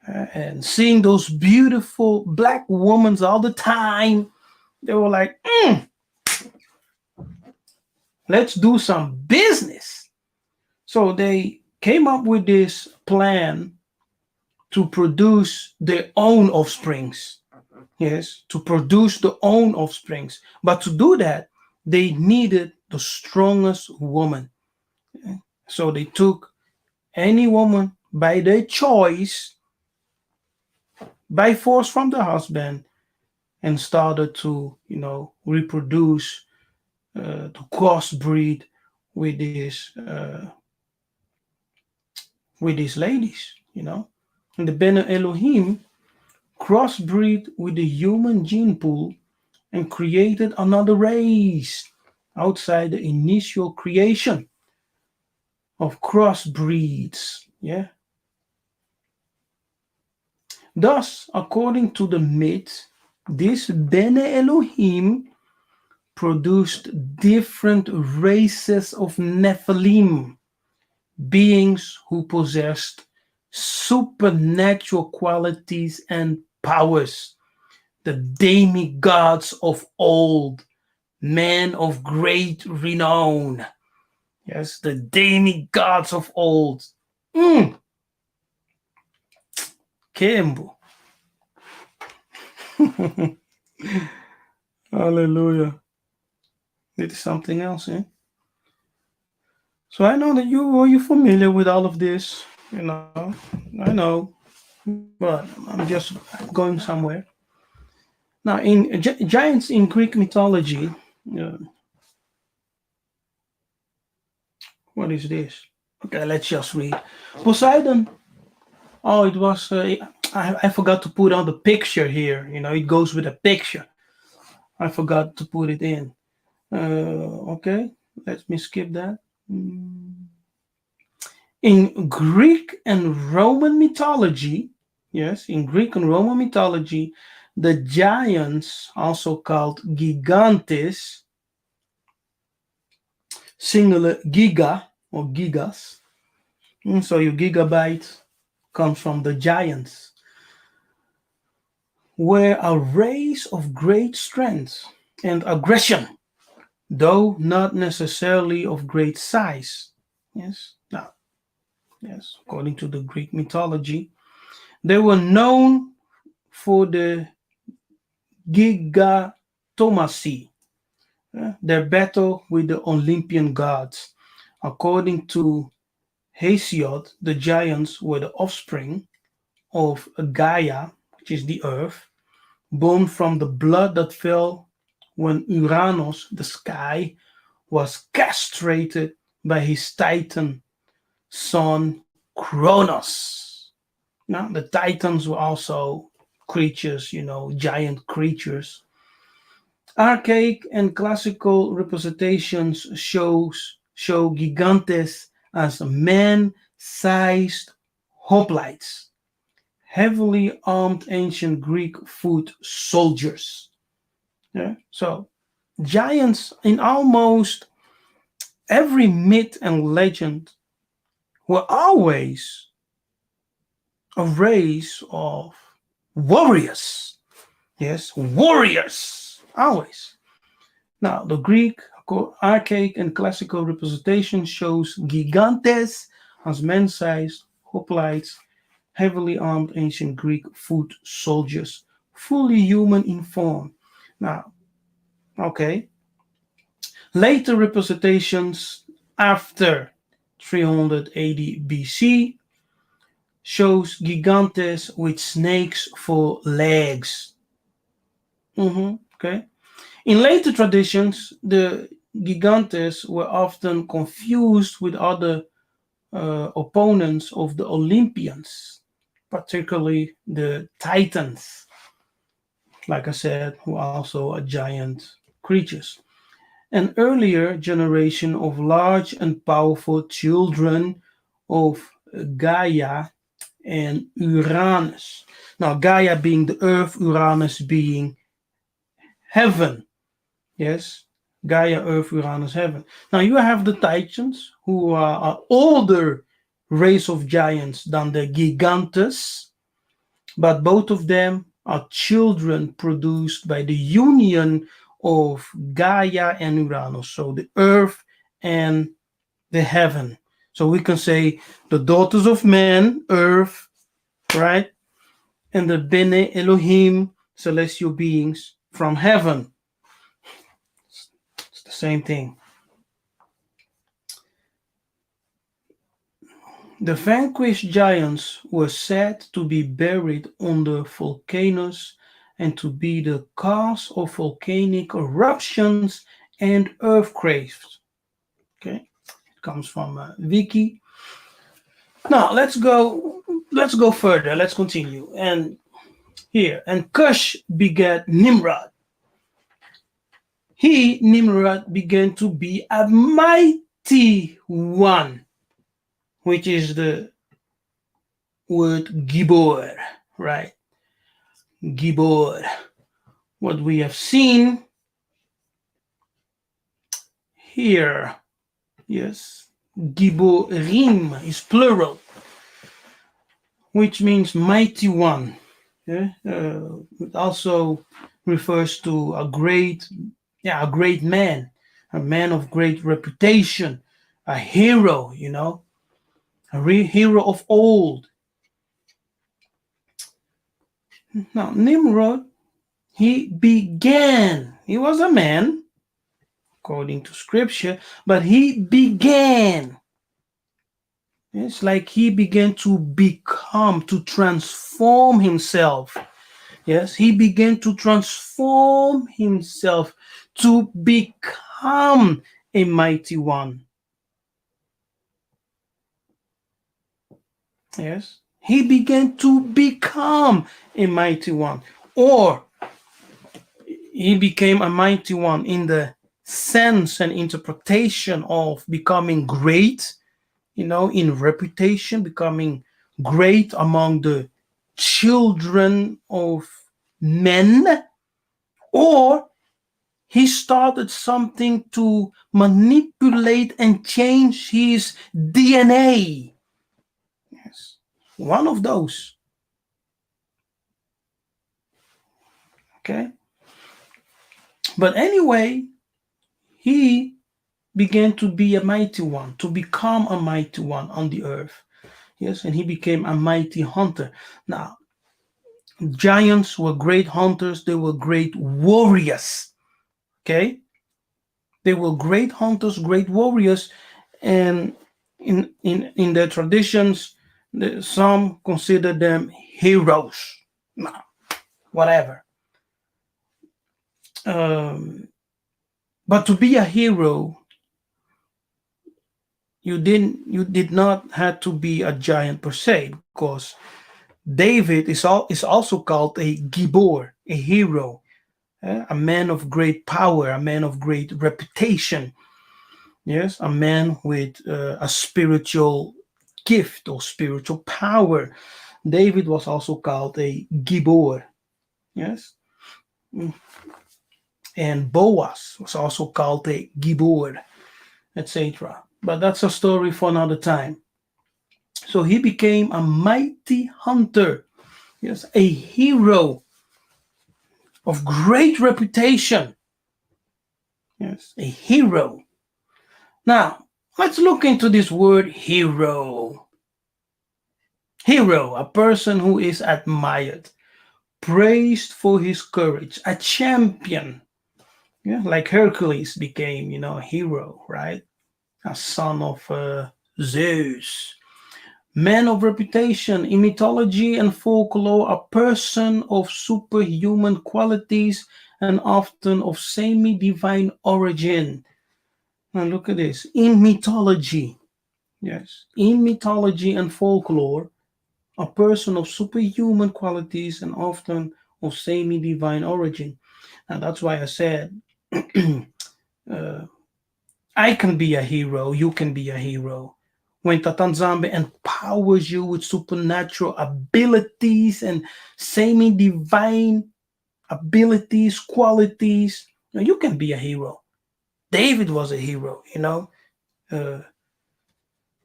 and seeing those beautiful black women all the time, they were like, let's do some business. So they came up with this plan to produce their own offsprings. Yes, to produce their own offsprings. But to do that, they needed the strongest woman. So they took any woman by their choice, by force from the husband, and started to, reproduce, to crossbreed with these ladies, And the Bene Elohim crossbreed with the human gene pool and created another race outside the initial creation of crossbreeds. Yeah. Thus, according to the myth, this Bene Elohim produced different races of Nephilim, beings who possessed supernatural qualities and powers, the demigods of old, men of great renown. Yes, the demigods of old. Kembo. Hallelujah. Dit is something else, eh? So I know that you familiar with all of this, I know, but I'm just going somewhere. Now, in giants in Greek mythology, uh, what is this? Okay, let's just read. Poseidon. Oh, it was. I forgot to put on the picture here. It goes with a picture. I forgot to put it in. Okay, let me skip that. In Greek and Roman mythology, yes, in Greek and Roman mythology, the giants, also called gigantes, singular giga or gigas. So your gigabyte comes from the giants, were a race of great strength and aggression, though not necessarily of great size. Yes, now, yes, according to the Greek mythology, they were known for the gigantomachy, their battle with the Olympian gods. According to Hesiod, the giants were the offspring of Gaia, which is the earth, born from the blood that fell when Uranus, the sky, was castrated by his titan son Cronus. Now, the titans were also creatures, giant creatures. Archaic and classical representations show gigantes as man-sized hoplites, heavily armed ancient Greek foot soldiers. Yeah? So giants in almost every myth and legend were always a race of warriors. Yes, warriors, always. Now, the Greek archaic and classical representation shows gigantes as man-sized hoplites, heavily armed ancient Greek foot soldiers, fully human in form. Now, okay, later representations after 380 BC shows gigantes with snakes for legs. Okay. In later traditions, the gigantes were often confused with other opponents of the Olympians, particularly the Titans, like I said, who are also a giant creatures. An earlier generation of large and powerful children of Gaia and Uranus. Now, Gaia being the earth, Uranus being heaven. Yes, Gaia, earth, Uranus, heaven. Now, you have the Titans, who are an older race of giants than the Gigantes, but both of them are children produced by the union of Gaia and Uranus, so the earth and the heaven. So we can say the daughters of man, earth, right? And the Bene Elohim, celestial beings from heaven. It's the same thing. The vanquished giants were said to be buried under volcanoes and to be the cause of volcanic eruptions and earthquakes. Okay, it comes from Wiki. Now let's go further. Let's continue. And here, and Cush begat Nimrod. He, Nimrod, began to be a mighty one, which is the word Gibor, right? Gibor. What we have seen here, yes, Giborim is plural, which means mighty one. Yeah? It also refers to a great man, a man of great reputation, a hero, a real hero of old. Now, Nimrod, he was a man, according to scripture, but he began. It's like he began to become, to transform himself. Yes, he began to transform himself to become a mighty one. Yes, he began to become a mighty one, or he became a mighty one in the sense and interpretation of becoming great, in reputation, becoming great among the children of men, or he started something to manipulate and change his DNA. Yes, one of those. Okay. But anyway, he began to be a mighty one, to become a mighty one on the earth. Yes, and he became a mighty hunter. Now, giants were great hunters, they were great warriors. Okay? They were great hunters, great warriors, and in their traditions, some consider them heroes. Now, whatever. But to be a hero, you did not have to be a giant per se, because David is also called a gibor, a hero, a man of great power, a man of great reputation. Yes, a man with a spiritual gift or spiritual power. David was also called a gibor. Yes, and Boaz was also called a gibor, etc. But that's a story for another time. So he became a mighty hunter. Yes, a hero of great reputation. Yes, a hero. Now, let's look into this word hero. Hero, a person who is admired, praised for his courage, a champion. Yeah, like Hercules became, a hero, right? A son of Zeus. Man of reputation in mythology and folklore, a person of superhuman qualities and often of semi-divine origin. Now look at this. In mythology, yes, in mythology and folklore, a person of superhuman qualities and often of semi-divine origin. Now that's why I said, I can be a hero, you can be a hero. When Tatanzambe empowers you with supernatural abilities and semi-divine abilities, qualities, you can be a hero. David was a hero,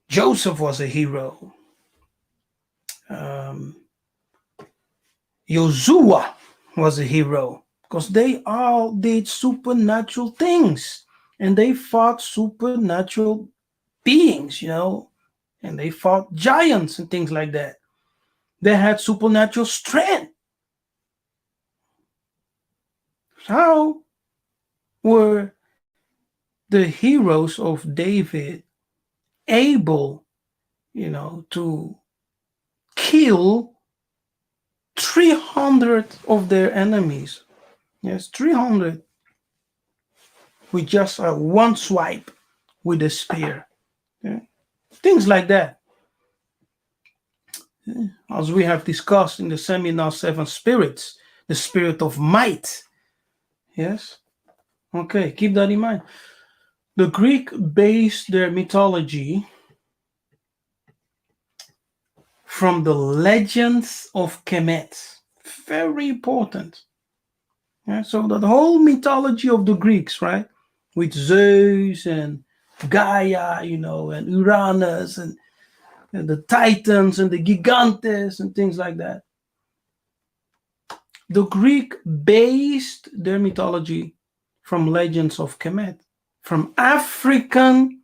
Joseph was a hero. Joshua was a hero because they all did supernatural things and they fought supernatural beings, and they fought giants and things like that. They had supernatural strength. How were the heroes of David able, to kill 300 of their enemies. Yes, 300 with just one swipe with a spear. Yeah. Things like that. Yeah. As we have discussed in the seminar 7 spirits, the spirit of might. Yes. Okay, keep that in mind. The Greek based their mythology from the legends of Kemet. Very important. Yeah, so that whole mythology of the Greeks, right? With Zeus and Gaia, and Uranus and the Titans and the Gigantes and things like that. The Greek based their mythology from legends of Kemet, from African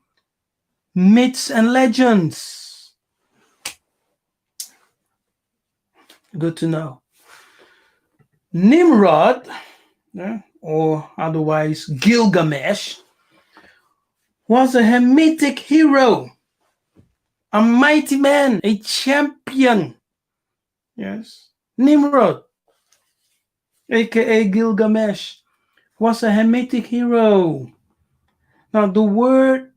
myths and legends. Good to know. Nimrod, or otherwise Gilgamesh, was a Hamitic hero, a mighty man, a champion. Yes. Nimrod, aka Gilgamesh, was a Hamitic hero. Now the word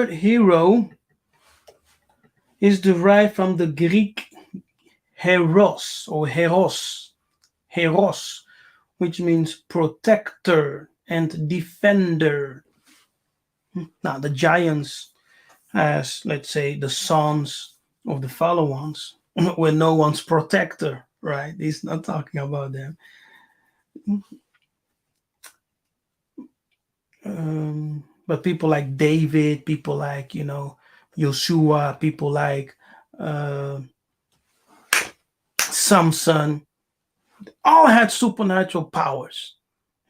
hero is derived from the Greek heros or heros, which means protector and defender. Now the giants, as let's say the sons of the fallen ones, were no one's protector, right? He's not talking about them. But people like David, people like Joshua, people like Samson, all had supernatural powers.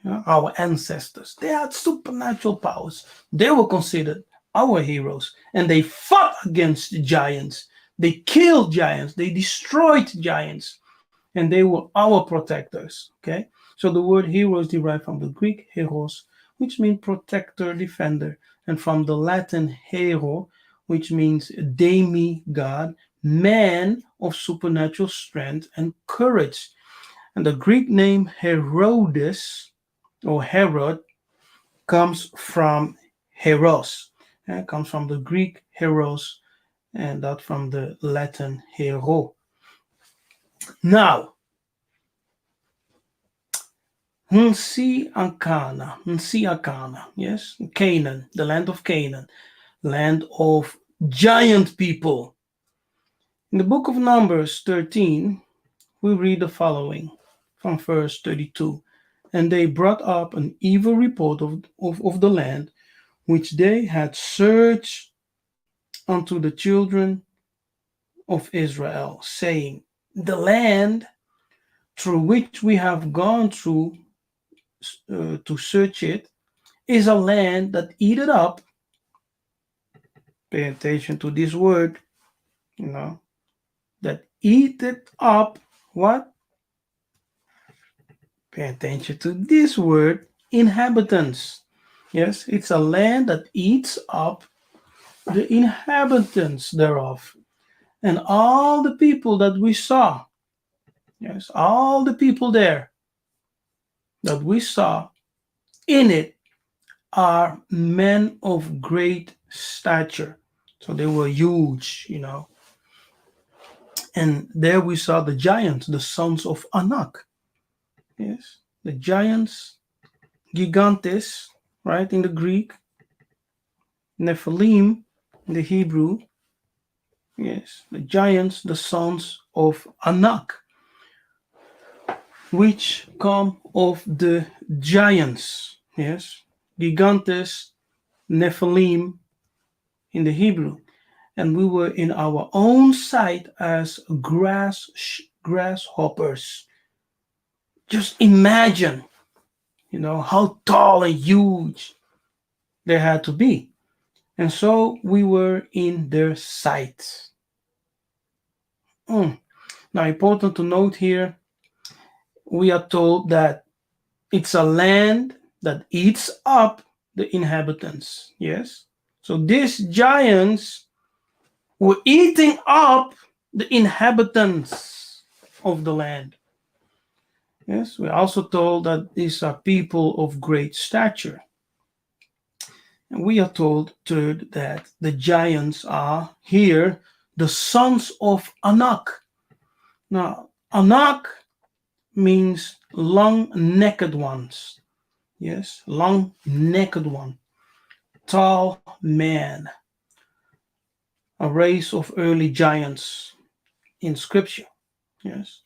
Our ancestors, they had supernatural powers. They were considered our heroes, and they fought against giants. They killed giants. They destroyed giants, and they were our protectors. Okay, so the word hero is derived from the Greek heros, which means protector, defender, and from the Latin hero, which means demigod, man of supernatural strength and courage. And the Greek name Herodes or Herod comes from heros. It comes from the Greek heros, and that from the Latin hero. Now, Yiseka'yah, yes, Canaan, the land of Canaan, land of giant people. In the book of Numbers 13, we read the following from verse 32. And they brought up an evil report of the land, which they had searched unto the children of Israel, saying, the land through which we have gone through to search it is a land that eateth up. Pay attention to this word, that eateth up what? Pay attention to this word, inhabitants. Yes, it's a land that eats up the inhabitants thereof. And all the people that we saw, yes, all the people there that we saw in it are men of great stature. So they were huge, And there we saw the giants, the sons of Anak. Yes, the giants, gigantes, right, in the Greek, Nephilim in the Hebrew. Yes, the giants, the sons of Anak, which come of the giants. Yes, gigantes, Nephilim in the Hebrew. And we were in our own sight as grasshoppers. Just imagine, how tall and huge they had to be. And so we were in their sight. Now, important to note here, we are told that it's a land that eats up the inhabitants. Yes. So these giants were eating up the inhabitants of the land. Yes, we're also told that these are people of great stature. And we are told, third, that the giants are here the sons of Anak. Now, Anak means long-necked ones. Yes, long-necked one. Tall man. A race of early giants in scripture. Yes.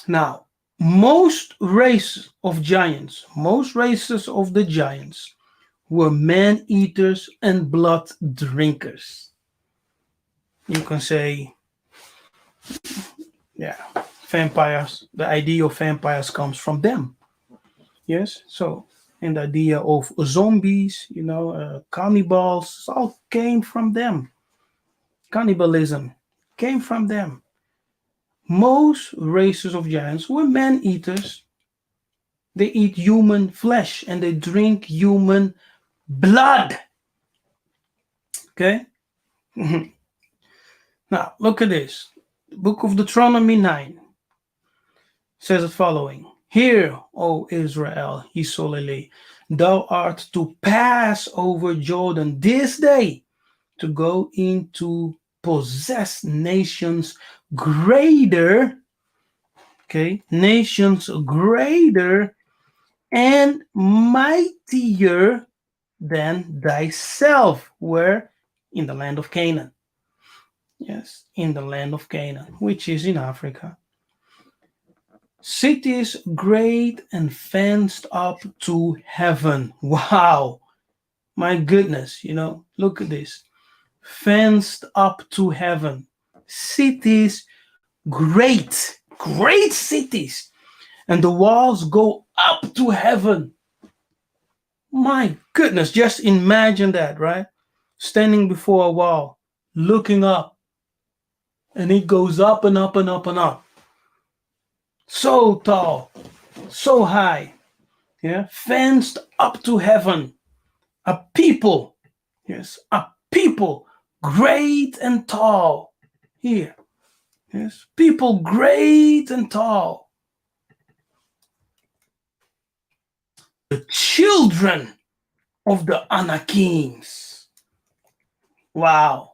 Now, most races of giants, most races of the giants were man-eaters and blood drinkers. You can say, yeah, vampires, the idea of vampires comes from them. Yes, so, and the idea of zombies, cannibals, all came from them. Cannibalism came from them. Most races of giants were man eaters. They eat human flesh and they drink human blood. Okay? Now, look at this. The book of Deuteronomy 9 says the following. Hear, O Israel, Yiseka'yah, thou art to pass over Jordan this day to go into possess nations greater, okay, nations greater and mightier than thyself, where in the land of Canaan. Yes, in the land of Canaan, which is in Africa. Cities great and fenced up to heaven. Wow, my goodness, look at this. Fenced up to heaven. Cities great, great cities. And the walls go up to heaven. My goodness, just imagine that, right? Standing before a wall, looking up, and it goes up and up and up and up. So tall, so high, yeah, fenced up to heaven. A people, yes, a people great and tall. Here, yes, people great and tall. The children of the Anakims. Wow.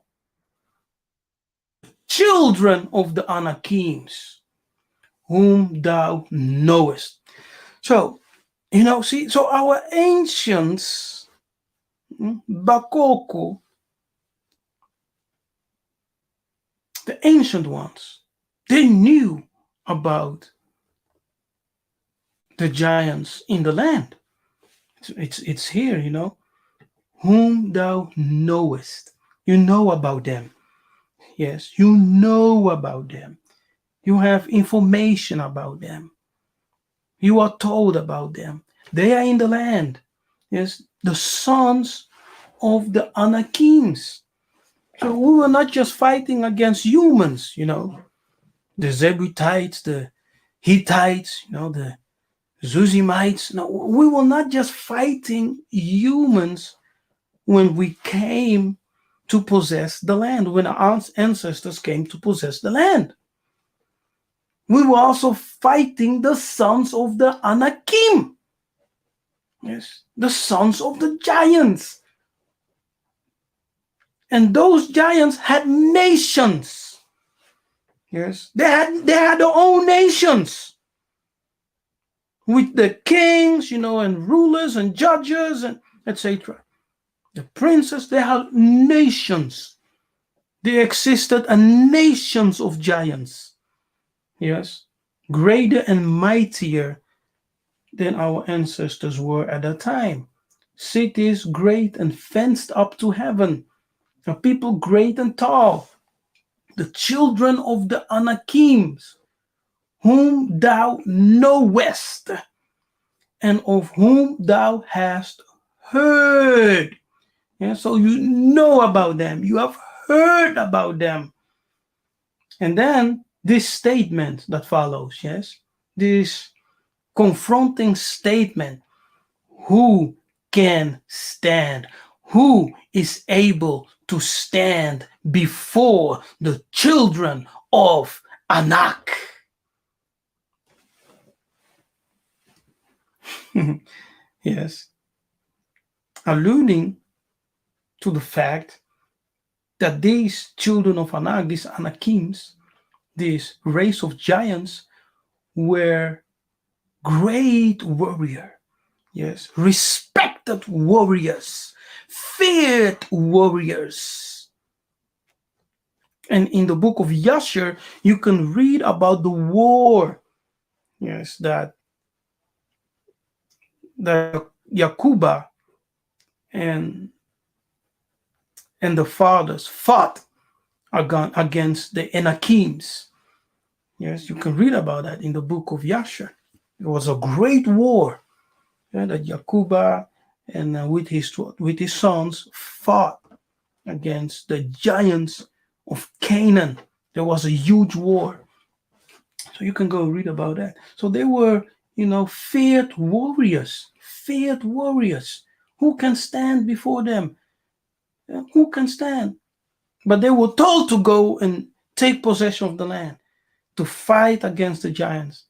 Children of the Anakims, whom thou knowest. So, so our ancients, Bakoko, the ancient ones, they knew about the giants in the land. It's here, whom thou knowest. You know about them. Yes, you know about them. You have information about them. You are told about them. They are in the land. Yes, the sons of the Anakims. So we were not just fighting against humans, the Zebusites, the Hittites, the Zuzimites. No, we were not just fighting humans when we came to possess the land, when our ancestors came to possess the land. We were also fighting the sons of the Anakim. Yes, the sons of the giants. And those giants had nations. Yes, they had their own nations. With the kings, and rulers and judges and etc. The princes, they had nations. There existed a nations of giants. Yes, greater and mightier than our ancestors were at that time. Cities great and fenced up to heaven. A people great and tall. The children of the Anakims, whom thou knowest, and of whom thou hast heard. Yeah, so you know about them. You have heard about them. And then this statement that follows, yes, this confronting statement, who can stand? Who is able to stand before the children of Anak. Yes. Alluding to the fact that these children of Anak, these Anakims, this race of giants, were great warriors. Yes, respected warriors, feared warriors. And in the book of Yashar, you can read about the war, yes, that Yakuba and the fathers fought against the Anakims. Yes, you can read about that in the book of Yashar. It was a great war, yeah, that Yakuba and with his sons fought against the giants of Canaan. There was a huge war. So you can go read about that. So they were, feared warriors. Feared warriors. Who can stand before them? Who can stand? But they were told to go and take possession of the land, to fight against the giants.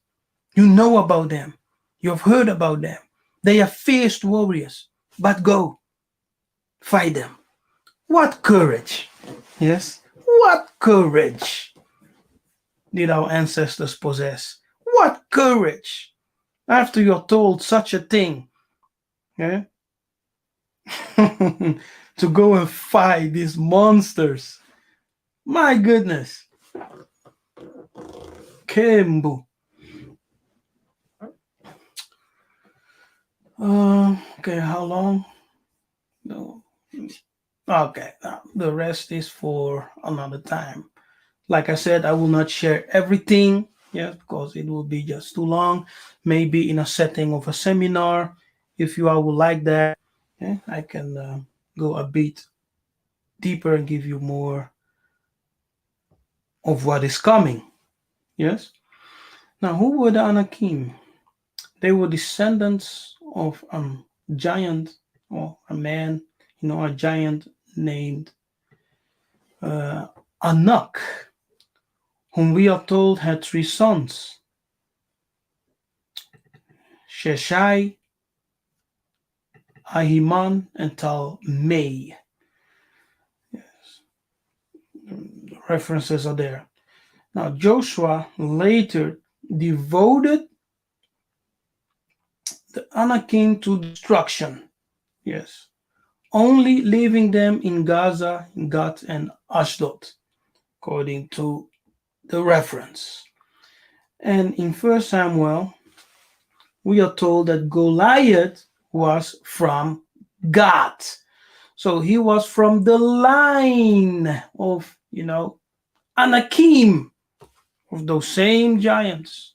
You know about them. You have heard about them. They are fierce warriors. But go. Fight them. What courage. Yes. What courage did our ancestors possess? What courage. After you're told such a thing. Yeah? To go and fight these monsters. My goodness. Kembu. Okay, how long? No. Okay, the rest is for another time. Like I said, I will not share everything, yeah, because it will be just too long. Maybe in a setting of a seminar, if you all would like that, yeah, I can go a bit deeper and give you more of what is coming. Yes. Now, who were the Anakim? They were descendants of a giant or a man, a giant named Anak, whom we are told had three sons, Sheshai, Ahiman, and Talmai. Yes. The references are there. Now, Joshua later devoted the Anakim to destruction. Yes. Only leaving them in Gaza, Gath, and Ashdod, according to the reference. And in 1 Samuel, we are told that Goliath was from Gath. So he was from the line of, Anakim, of those same giants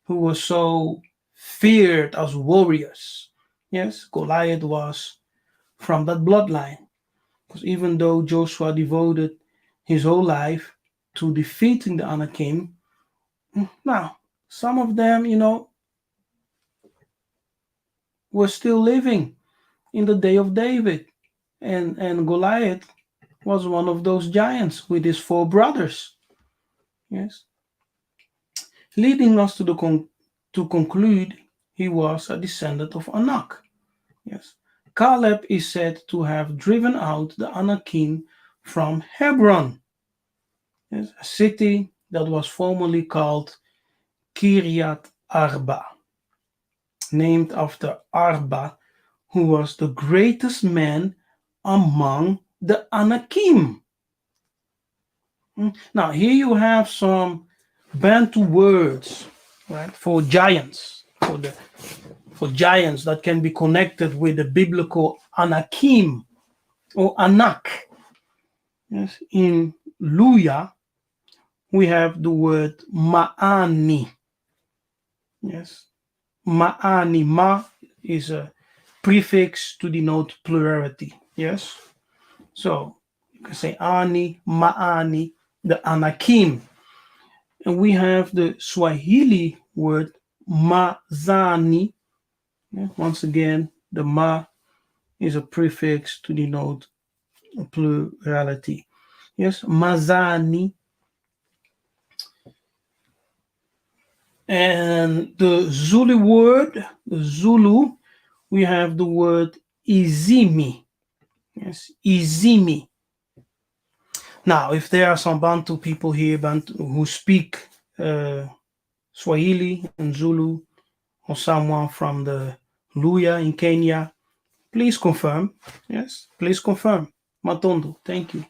who were so feared as warriors. Yes, Goliath was from that bloodline. Because even though Joshua devoted his whole life to defeating the Anakim, now, some of them, were still living in the day of David. And Goliath was one of those giants with his four brothers. Yes. Leading us to conclude he was a descendant of Anak. Yes. Caleb is said to have driven out the Anakim from Hebron, yes, a city that was formerly called Kiryat Arba, named after Arba, who was the greatest man among the Anakim. Now, here you have some Bantu words, right, for giants, for giants that can be connected with the biblical Anakim or Anak. Yes, in Luya, we have the word Ma'ani. Yes, Ma'ani. Ma is a prefix to denote plurality. Yes, so you can say Ani, Ma'ani, the Anakim. And we have the Swahili word Mazani. Yeah, once again, the Ma is a prefix to denote plurality. Yes, Mazani. And the Zulu word, the Zulu, we have the word Izimi. Yes, Izimi. Now, if there are some Bantu people here who speak Swahili and Zulu, or someone from the Luya in Kenya, please confirm. Yes, please confirm. Matondo, thank you.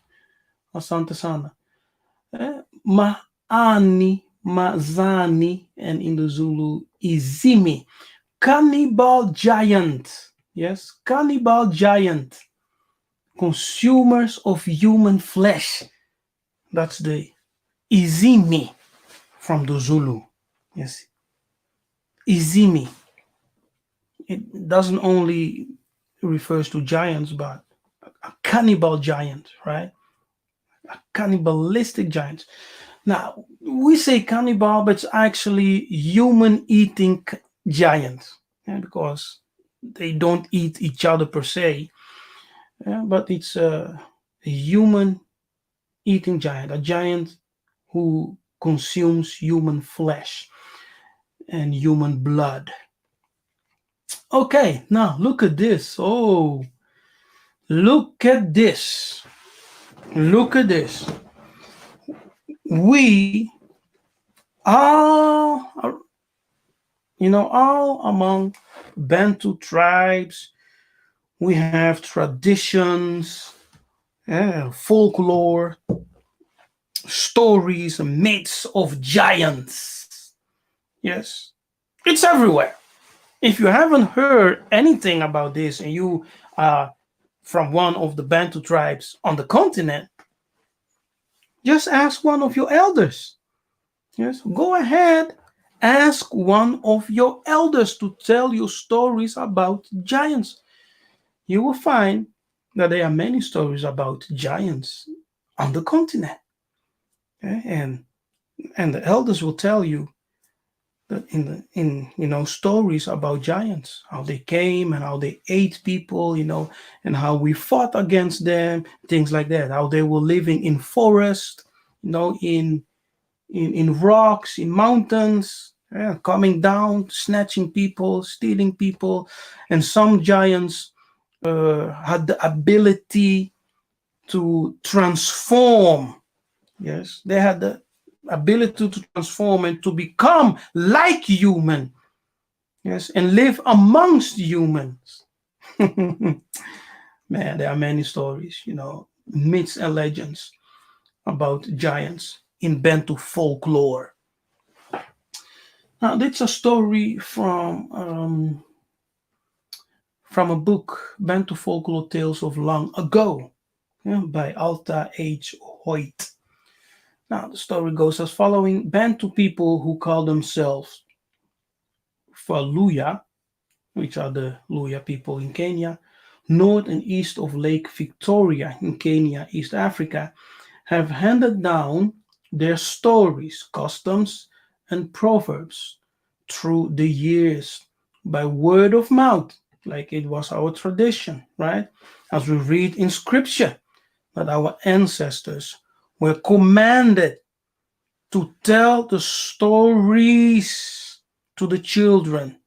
Asante sana. Maani, Mazani, and in the Zulu, Izimi. Cannibal giant. Yes, cannibal giant. Consumers of human flesh. That's the Izimi from the Zulu. Yes, Izimi. It doesn't only refers to giants, but a cannibal giant, right? A cannibalistic giant. Now, we say cannibal, but it's actually human-eating giants, because they don't eat each other per se, but it's a human-eating giant, a giant who consumes human flesh and human blood. Okay, now look at this. Oh, look at this. Look at this. We all, all among Bantu tribes, we have traditions, folklore, stories, myths of giants. Yes, it's everywhere. If you haven't heard anything about this and you are from one of the Bantu tribes on the continent, just ask one of your elders. Yes, go ahead, ask one of your elders to tell you stories about giants. You will find that there are many stories about giants on the continent. Okay? And the elders will tell you that in stories about giants, how they came and how they ate people, and how we fought against them, things like that, how they were living in forest, in rocks, in mountains, coming down, snatching people, stealing people. And some giants had the ability to transform. Yes, they had the ability to transform and to become like human. Yes, and live amongst humans. Man, there are many stories, myths and legends about giants in Bantu folklore. Now, that's a story from a book, Bantu Folklore Tales of Long Ago, by Alta H. Hoyt. Now, the story goes as following. Bantu people who call themselves Faluya, which are the Luya people in Kenya, north and east of Lake Victoria in Kenya, East Africa, have handed down their stories, customs, and proverbs through the years by word of mouth, like it was our tradition, right? As we read in scripture, that our ancestors were commanded to tell the stories to the children.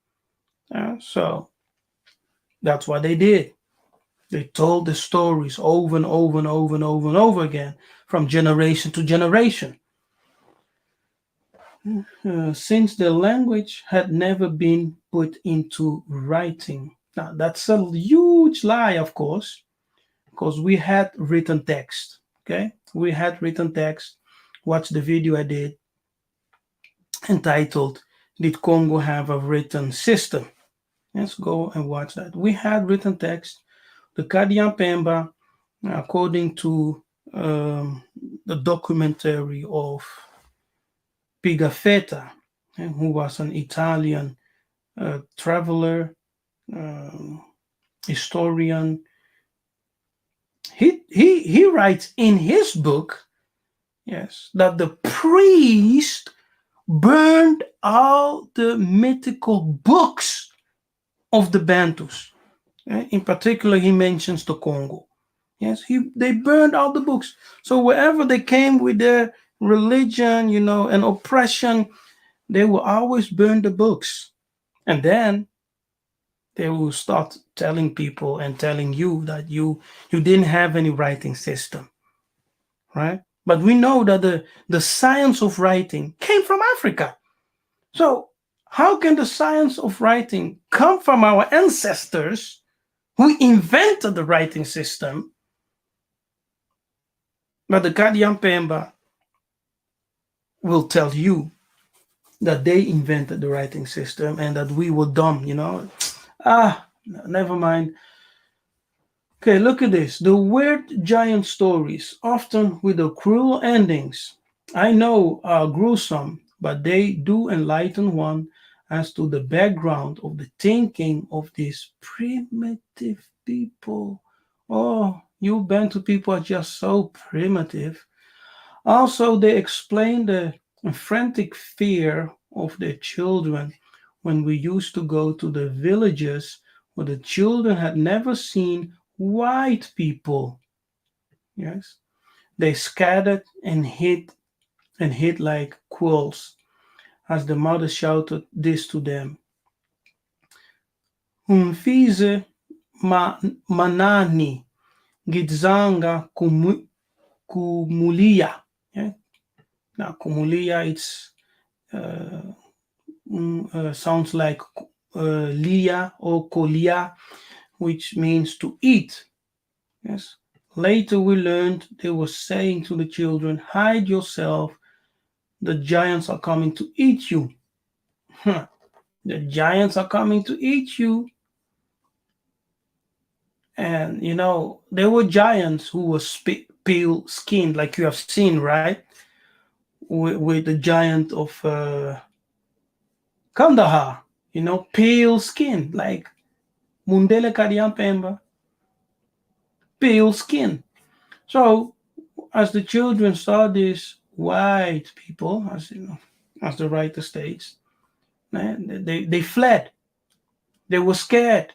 So that's what they did. They told the stories over and over and over and over and over again, from generation to generation. Since the language had never been put into writing. Now, that's a huge lie, of course, because we had written text. Okay, we had written text. Watch the video I did entitled, Did Congo Have a Written System? Let's go and watch that. We had written text. The Kadian Pemba, according to the documentary of Pigafetta, who was an Italian traveler, historian. He writes in his book, yes, that the priest burned all the mythical books of the Bantus. In particular, he mentions the Congo. Yes, they burned all the books. So wherever they came with their religion, and oppression, they will always burn the books. And then they will start telling people and telling you that you didn't have any writing system, right? But we know that the science of writing came from Africa. So how can the science of writing come from our ancestors who invented the writing system? But the Kadian Pemba will tell you that they invented the writing system and that we were dumb, never mind. Okay, look at this. The weird giant stories, often with the cruel endings, I know are gruesome, but they do enlighten one as to the background of the thinking of these primitive people. Oh, you Bantu people are just so primitive. Also, they explain the frantic fear of their children when we used to go to the villages where the children had never seen white people. Yes, they scattered and hid like quills as the mother shouted this to them. Umfize manani gidzanga kumulia. Yeah? Now kumulia, it's sounds like lia or kolia, which means to eat. Yes. Later we learned they were saying to the children, hide yourself, the giants are coming to eat you. The giants are coming to eat you. And there were giants who were pale skinned, like you have seen, right? With the giant of Kandahar, pale skin, like Mundele Kadian Pemba, pale skin. So as the children saw these white people, as the writer states, they fled. They were scared.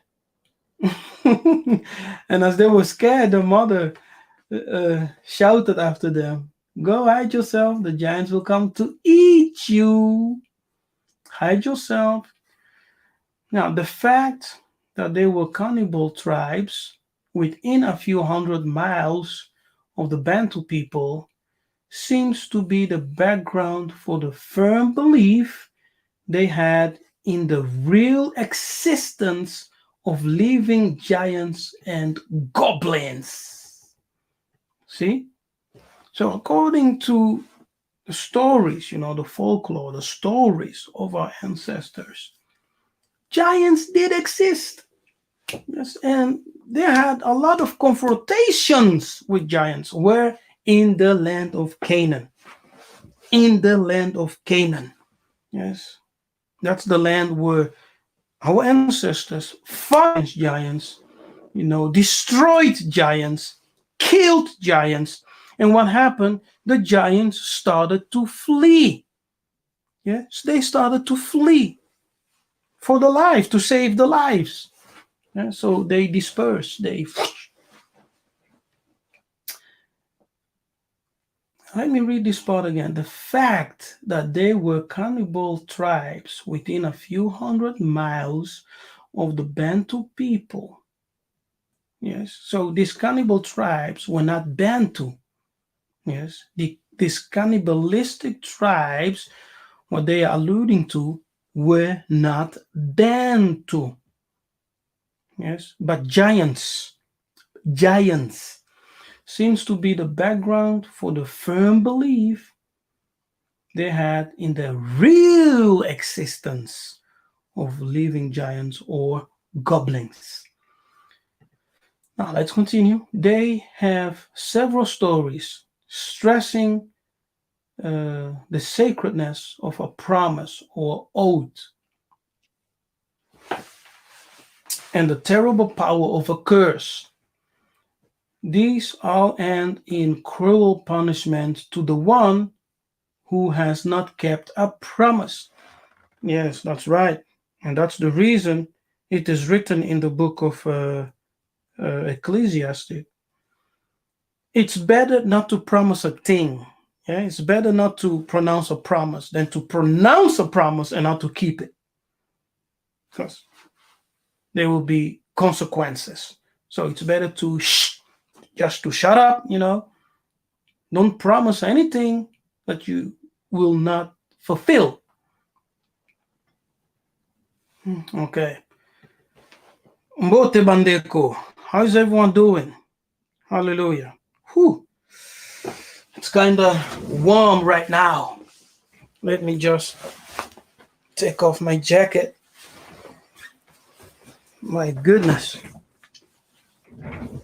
And as they were scared, the mother shouted after them, go hide yourself, the giants will come to eat you. Hide yourself. Now, the fact that they were cannibal tribes within a few hundred miles of the Bantu people seems to be the background for the firm belief they had in the real existence of living giants and goblins. See? So according to the stories, the folklore, the stories of our ancestors, giants did exist. Yes, and they had a lot of confrontations with giants. Where? In the land of Canaan. In the land of Canaan. Yes. That's the land where our ancestors fought against giants, destroyed giants, killed giants. And what happened? The giants started to flee. Yes, they started to flee for the life, to save the lives. Yeah, so they dispersed. Let me read this part again. The fact that they were cannibal tribes within a few hundred miles of the Bantu people. Yes, so these cannibal tribes were not Bantu. Yes, these cannibalistic tribes, what they are alluding to, were not Bantu. Yes, but giants. Giants seems to be the background for the firm belief they had in the real existence of living giants or goblins. Now let's continue. They have several stories stressing the sacredness of a promise or oath and the terrible power of a curse. These all end in cruel punishment to the one who has not kept a promise. Yes, that's right. And that's the reason it is written in the book of Ecclesiastes it's better not to promise a thing. Yeah, it's better not to pronounce a promise than to pronounce a promise and not to keep it, because there will be consequences. So it's better to just to shut up. Don't promise anything that you will not fulfill. Okay. Mbote Bandeko, how's everyone doing? Hallelujah. Whew. It's kind of warm right now. Let me just take off my jacket. My goodness.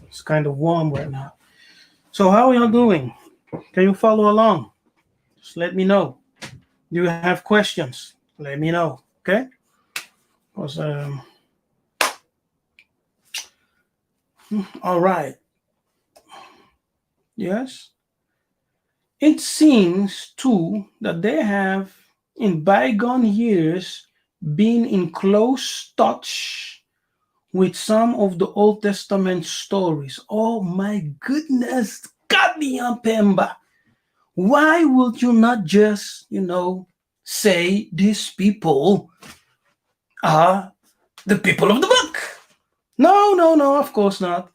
It's kind of warm right now. So how are y'all doing? Can you follow along? Just let me know. Do you have questions? Let me know. Okay? Because all right. Yes. It seems too that they have in bygone years been in close touch with some of the Old Testament stories. Oh my goodness, Kadian Pemba. Why would you not just, say these people are the people of the book? No, no, no, of course not.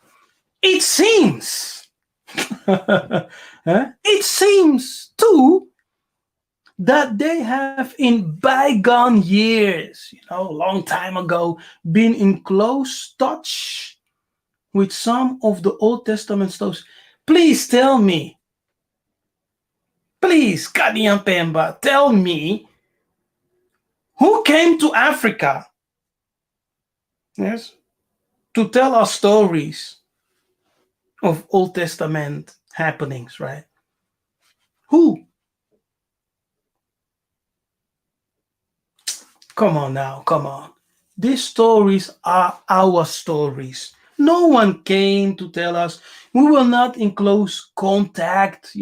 It seems, it seems too that they have in bygone years, a long time ago, been in close touch with some of the Old Testament stories. Please tell me, please, Kadian Pemba, tell me who came to Africa, yes, to tell us stories of Old Testament happenings, right? Who? Come on now, come on. These stories are our stories. No one came to tell us. We were not in close contact,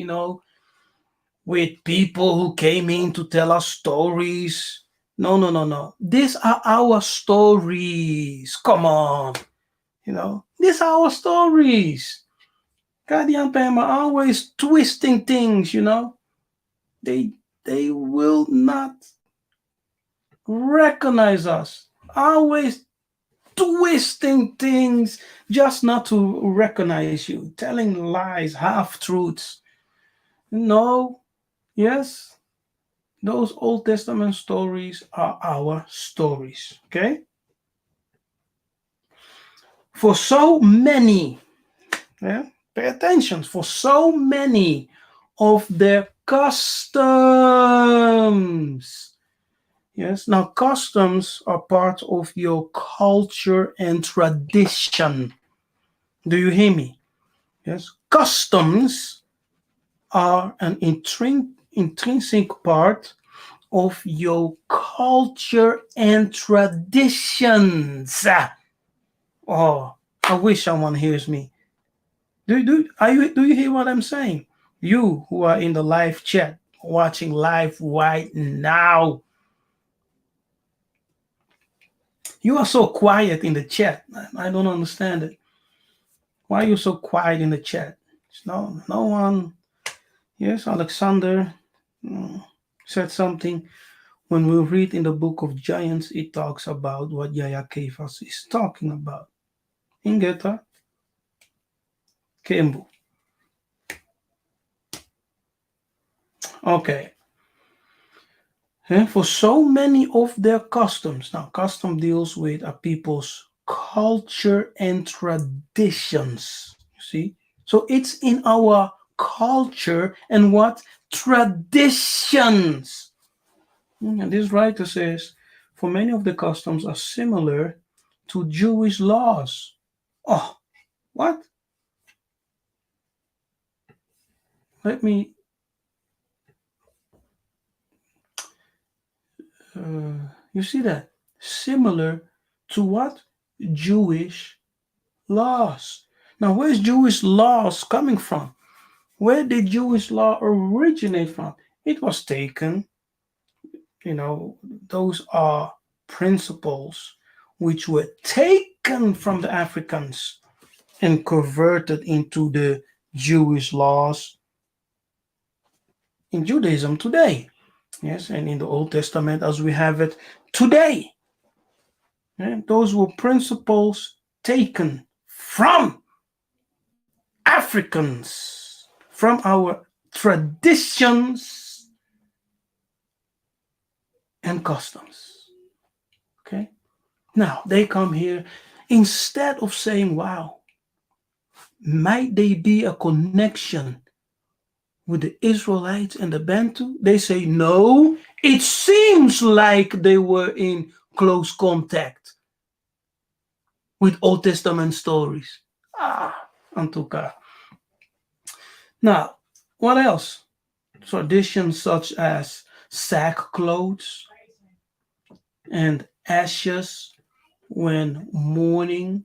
with people who came in to tell us stories. No, no, no, no. These are our stories. Come on. These are our stories. Guardian Pam are always twisting things, They will not recognize us. Always twisting things just not to recognize you, telling lies, half truths. No, yes, those Old Testament stories are our stories, okay? For so many, pay attention, for so many of their customs. Yes, now customs are part of your culture and tradition. Do you hear me? Yes, customs are an intrinsic part of your culture and traditions. Oh, I wish someone hears me. Do you hear what I'm saying? You who are in the live chat, watching live right now, you are so quiet in the chat. I don't understand it. Why are you so quiet in the chat? No one. Yes, Alexander said something. When we read in the book of Giants, it talks about what Yiseka'yah is talking about. Ingeta Kembu. Okay. And for so many of their customs, now custom deals with a people's culture and traditions. You see? So it's in our culture and what? Traditions. And this writer says, for many of the customs are similar to Jewish laws. Oh, what? Let me you see that? Similar to what? Jewish laws. Now, where's Jewish laws coming from? Where did Jewish law originate from? It was taken, those are principles which were taken from the Africans and converted into the Jewish laws in Judaism today. Yes, and in the Old Testament as we have it today. Those were principles taken from Africans, from our traditions and customs. Okay? Now, they come here, instead of saying, wow, might they be a connection with the Israelites and the Bantu? They say, no, it seems like they were in close contact with Old Testament stories. Antuka. Now, what else? Traditions such as sackcloths and ashes when mourning,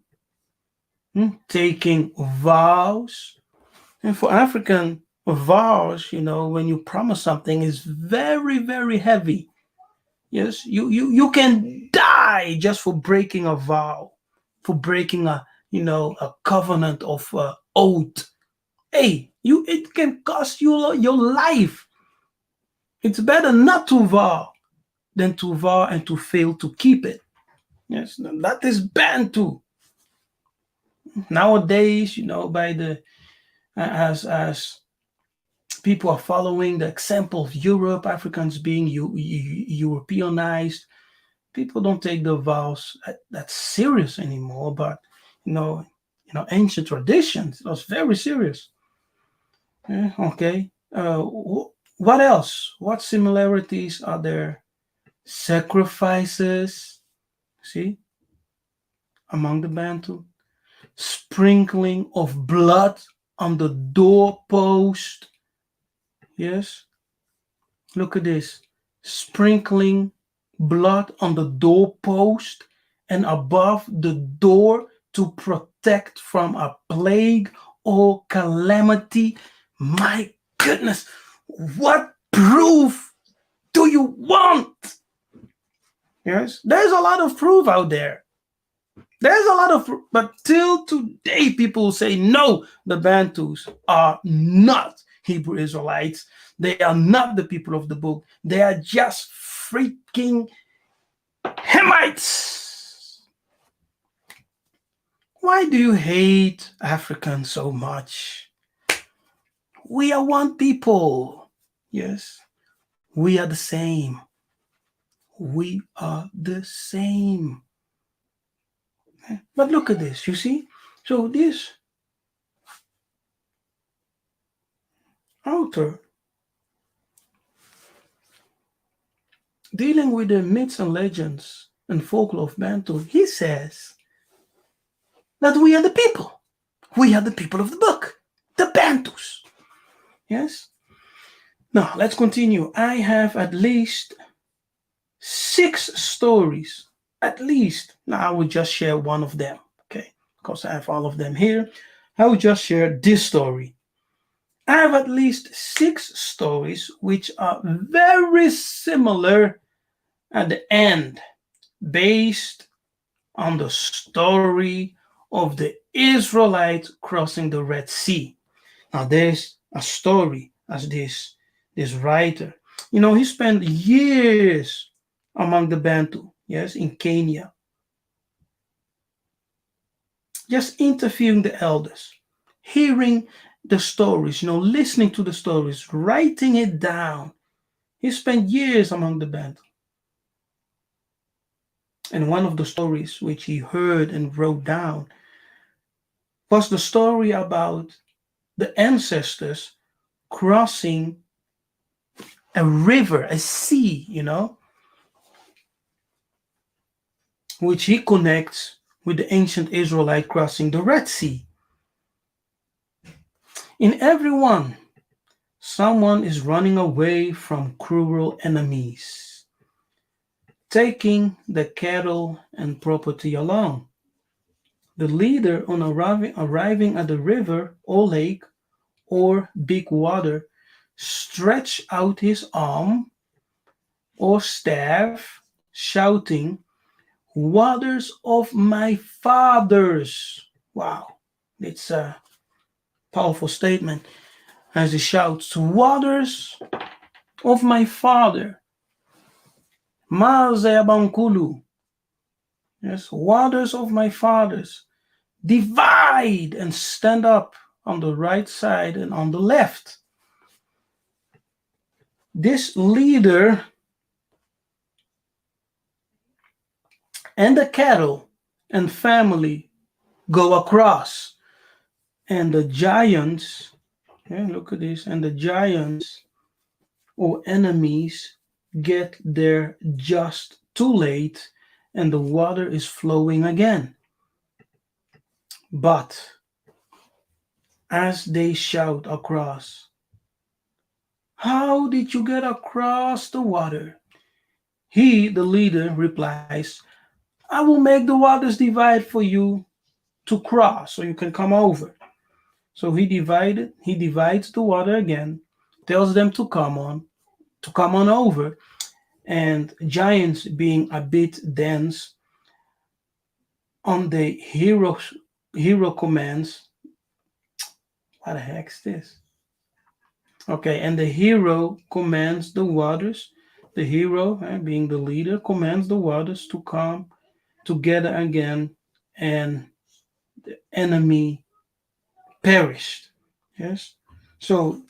taking vows. And for African vows, when you promise something is very, very heavy. Yes, you can die just for breaking a vow, for breaking a covenant of oath. Hey, it can cost you your life. It's better not to vow than to vow and to fail to keep it. Yes, that is Bantu. Nowadays, by the as people are following the example of Europe, Africans being Europeanized, people don't take the vows that serious anymore. But ancient traditions, it was very serious. Yeah, okay. What else? What similarities are there? Sacrifices, see, among the Bantu, sprinkling of blood on the doorpost. Yes, look at this, sprinkling blood on the doorpost and above the door to protect from a plague or calamity. My goodness, what proof do you want? Yes, there's a lot of proof out there. There's a lot of proof, but till today, people say no, the Bantus are not Hebrew Israelites. They are not the people of the book. They are just freaking Hamites. Why do you hate Africans so much? We are one people. Yes, we are the same. We are the same. But look at this, you see? So this author, dealing with the myths and legends and folklore of Bantu, he says that we are the people. We are the people of the book, the Bantus. Yes? Now, let's continue. I have at least 6 stories. At least. Now, I will just share one of them. Okay? Because I have all of them here. I will just share this story. I have at least 6 stories which are very similar at the end, based on the story of the Israelites crossing the Red Sea. Now, there's a story as this writer. He spent years among the Bantu, yes, in Kenya, just interviewing the elders, hearing the stories, listening to the stories, writing it down. He spent years among the Bantu. And one of the stories which he heard and wrote down was the story about the ancestors crossing a river, a sea, which he connects with the ancient Israelite crossing the Red Sea. In every one, someone is running away from cruel enemies, taking the cattle and property along. The leader, on arriving at the river or lake or big water, stretch out his arm or staff, shouting, "Waters of my fathers!" Wow, it's Powerful statement as he shouts, "Waters of my father, Mazeabankulu." Yes, waters of my fathers, divide and stand up on the right side and on the left. This leader and the cattle and family go across, and the giants, yeah, look at this, and the giants or enemies get there just too late, and the water is flowing again. But as they shout across, "How did you get across the water?" He, the leader, replies, "I will make the waters divide for you to cross so you can come over." So he divides the water again, tells them to come on over, and giants being a bit dense on the hero commands. What the heck's this? Okay, and the hero commands the waters. The hero, being the leader, commands the waters to come together again, and the enemy perished. Yes. So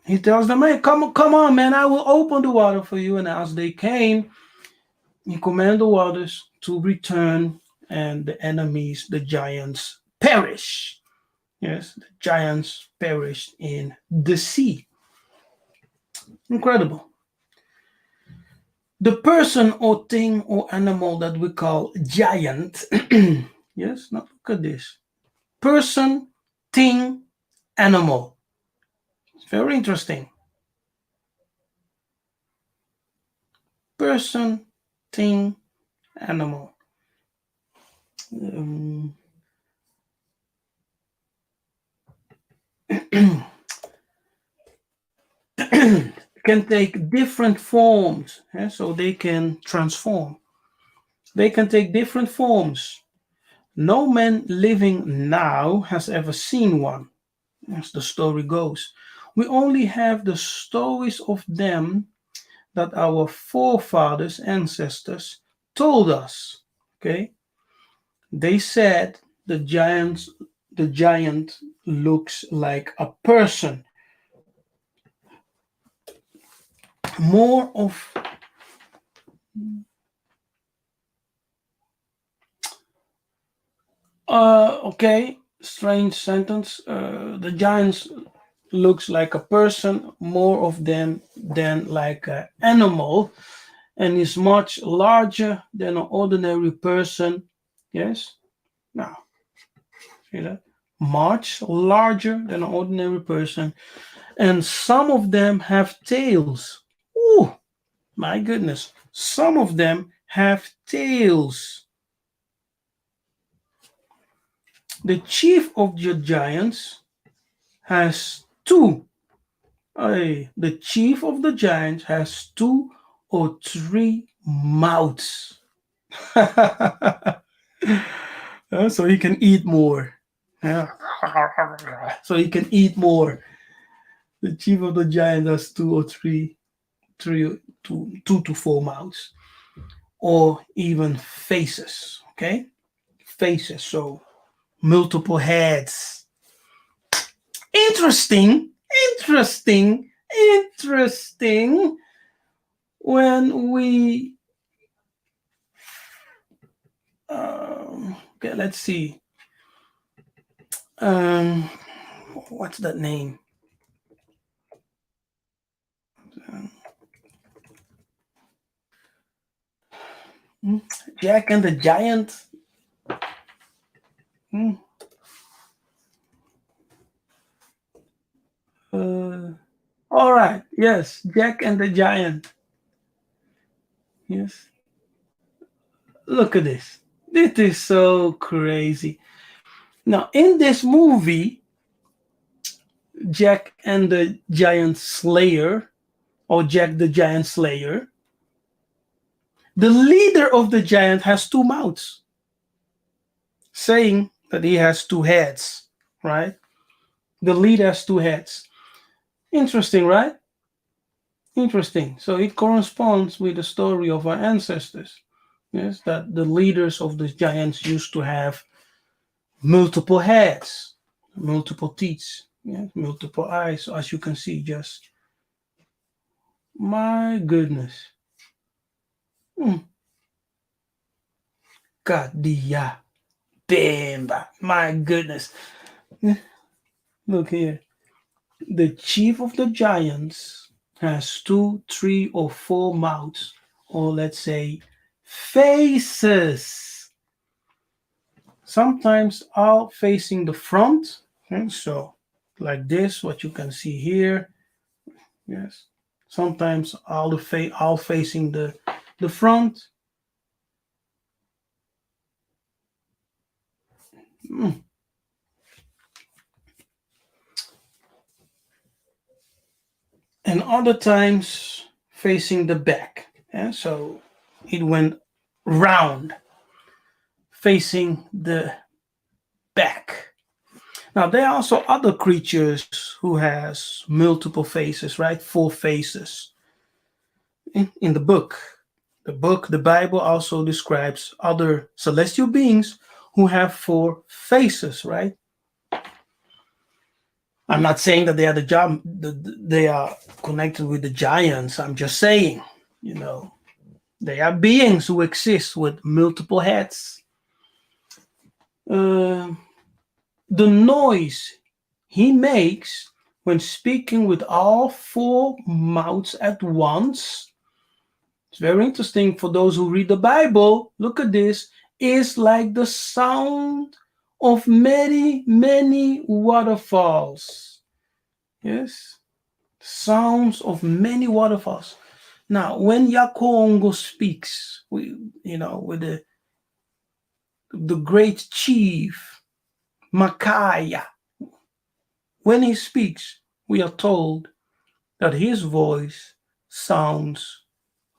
he tells them, "Hey, come on, man! I will open the water for you." And as they came, he commanded the waters to return, and the enemies, the giants, perish. Yes, the giants perished in the sea. Incredible. The person or thing or animal that we call giant. Yes, now look at this. Person, thing, animal. It's very interesting. Person, thing, animal. Um, can take different forms, so they can transform. They can take different forms. No man living now has ever seen one, as the story goes. We only have the stories of them that our forefathers, ancestors told us. Okay, they said the giant looks like a person. More of okay, strange sentence. The giants looks like a person, more of them than like an animal, and is much larger than an ordinary person. Yes. Now, see that? Much larger than an ordinary person, and some of them have tails. Ooh, my goodness! Some of them have tails. The chief of the giants has two. The chief of the giants has two or three mouths. So he can eat more. Yeah. So he can eat more. The chief of the giants has two or two to four mouths, or even faces. Okay, faces. So multiple heads. Interesting, interesting, interesting. When we okay, let's see. Um, what's that name? Jack and the Giant. Hmm. All right. Yes, Jack and the Giant. Yes. Look at this. This is so crazy. Now, in this movie, Jack and the Giant Slayer, or Jack the Giant Slayer, the leader of the giant has two mouths, saying that he has two heads, right? The lead has two heads. Interesting, right? Interesting. So it corresponds with the story of our ancestors. Yes, that the leaders of the giants used to have multiple heads, multiple teeth, yes, multiple eyes. So as you can see, just my goodness. Mm. Kadia. Bimba. My goodness. Look here. The chief of the giants has two, three, or four mouths, or let's say faces. Sometimes all facing the front. Okay, so like this, what you can see here. Yes. Sometimes all facing the front. Mm. And other times facing the back. Yeah, so it went round, facing the back. Now there are also other creatures who has multiple faces, right? Four faces in the book. The Bible also describes other celestial beings who have four faces, right? I'm not saying that they are they are connected with the giants. I'm just saying, you know, they are beings who exist with multiple heads. Uh, the noise he makes when speaking with all four mouths at once. It's very interesting for those who read the Bible. Look at this. Is like the sound of many, many waterfalls. Yes, sounds of many waterfalls. Now, when Yakongo speaks, with the great chief Makaya, when he speaks, we are told that his voice sounds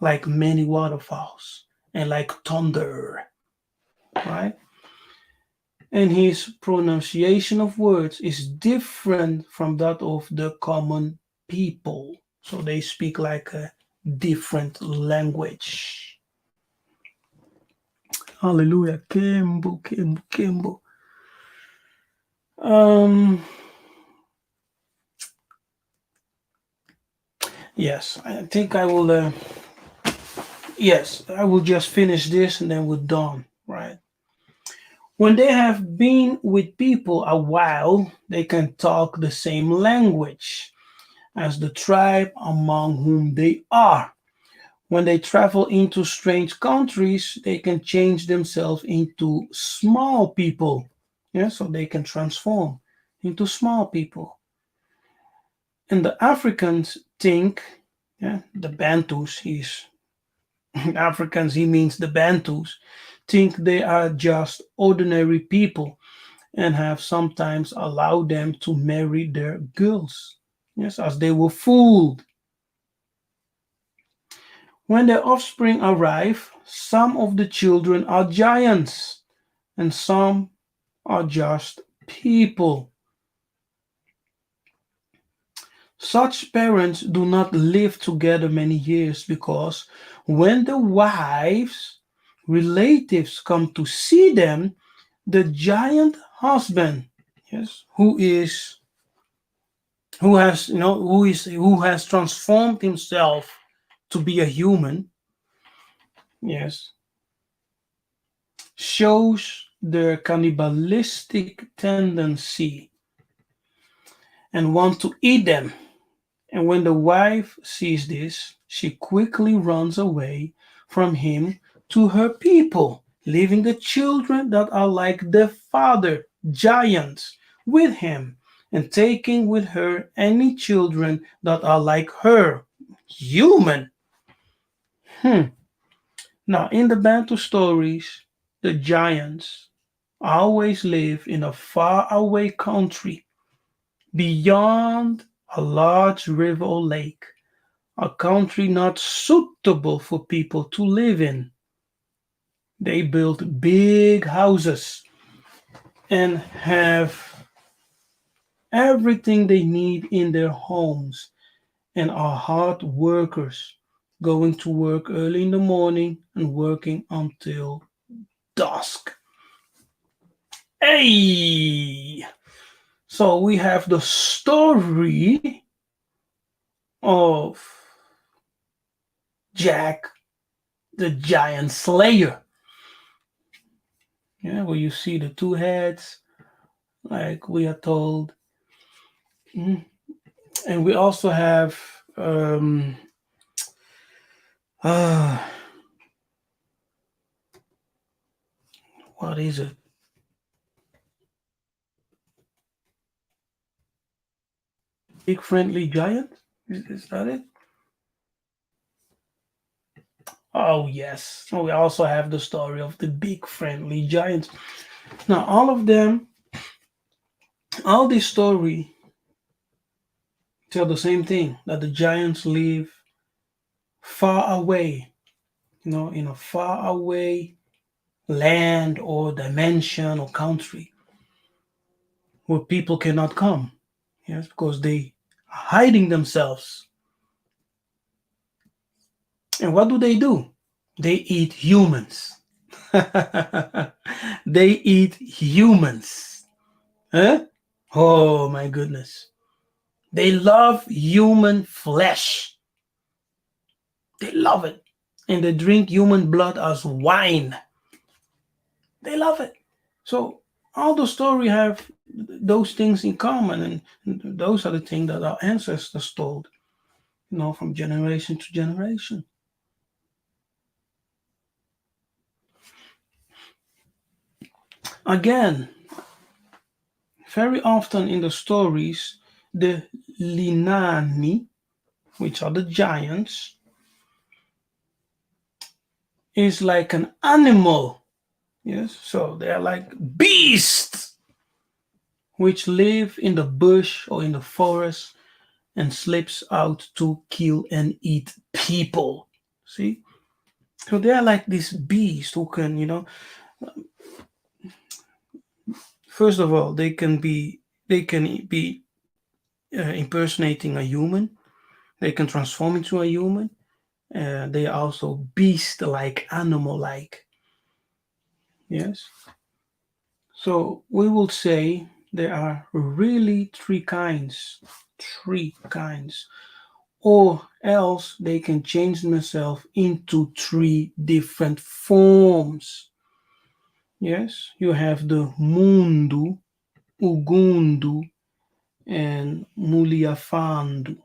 like many waterfalls and like thunder, right? And his pronunciation of words is different from that of the common people. So they speak like a different language. Hallelujah. Kembo, Kembo, Kembo. Um, yes, I think I will. Yes, I will just finish this and then we're done, right? When they have been with people a while, they can talk the same language as the tribe among whom they are. When they travel into strange countries, they can change themselves into small people. Yeah, so they can transform into small people. And the Africans think, yeah, the Bantus, he's Africans, he means the Bantus, think they are just ordinary people and have sometimes allowed them to marry their girls. Yes, as they were fooled. When their offspring arrive, some of the children are giants and some are just people. Such parents do not live together many years because when the wife's relatives come to see them, the giant husband, yes, who has transformed himself to be a human, yes, shows their cannibalistic tendency and want to eat them. And when the wife sees this, she quickly runs away from him to her people, leaving the children that are like their father, giants, with him, and taking with her any children that are like her, human. Hmm. Now, in the Bantu stories, the giants always live in a faraway country beyond a large river or lake, a country not suitable for people to live in. They build big houses and have everything they need in their homes, and are hard workers, going to work early in the morning and working until dusk. Hey! So we have the story of Jack the Giant Slayer. Yeah, where you see the two heads, like we are told. Mhm. And we also have uh what is it? Big friendly giant? Is that it? Oh yes. So we also have the story of the big friendly giant. Now all of them, all this story tell the same thing, that the giants live far away, in a far away land or dimension or country where people cannot come. Yes, because they are hiding themselves. And what do? They eat humans. They eat humans. Huh? Oh my goodness. They love human flesh. They love it. And they drink human blood as wine. They love it. So all the story have those things in common, and those are the things that our ancestors told, from generation to generation. Again, very often in the stories, the Linani, which are the giants, is like an animal. Yes, so they are like beasts which live in the bush or in the forest and slips out to kill and eat people. See? So they are like this beast who can, first of all, they can be impersonating a human. They can transform into a human. They are also beast-like, animal-like. Yes. So we will say there are really three kinds, or else they can change themselves into three different forms. Yes, you have the Mundu, Ugundu, and Muliafandu.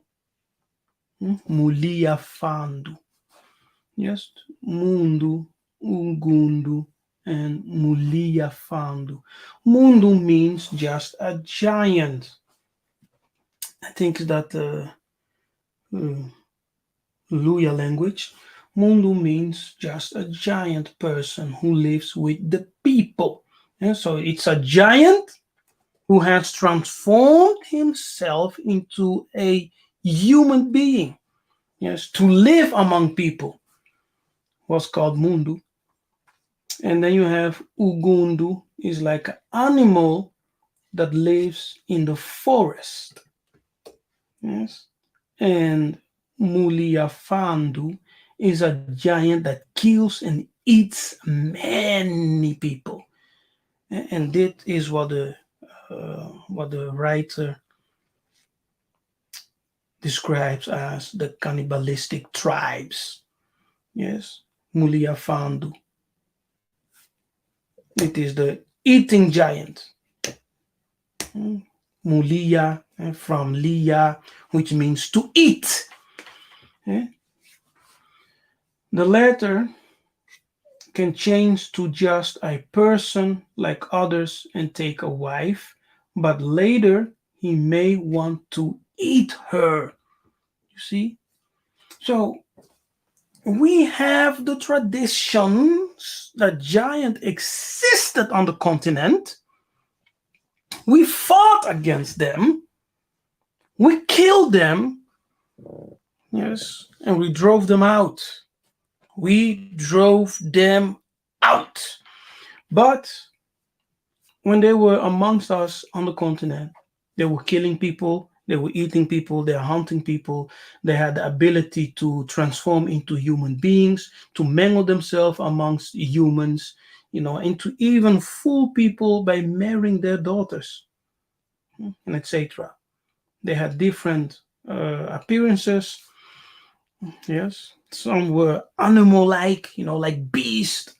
Muliafandu. Yes, Mundu, Ugundu, and Muliafandu. Mundu means just a giant. I think that uh, Luya language. Mundu means just a giant person who lives with the people. And so it's a giant who has transformed himself into a human being. Yes, to live among people was called Mundu. And then you have Ugundu, is like an animal that lives in the forest. Yes. And Muliafandu is a giant that kills and eats many people. And that is what the writer describes as the cannibalistic tribes. Yes, Muliafandu. It is the eating giant. Mulia, from Lia, which means to eat. The latter can change to just a person like others and take a wife, but later he may want to eat her. You see? So we have the traditions that giant existed on the continent. We fought against them. We killed them. Yes, and we drove them out. We drove them out. But when they were amongst us on the continent, They were killing people, they were eating people, they were hunting people. They had the ability to transform into human beings, to mingle themselves amongst humans, and to even fool people by marrying their daughters, and etc. They had different appearances. Yes, some were animal-like, like beasts,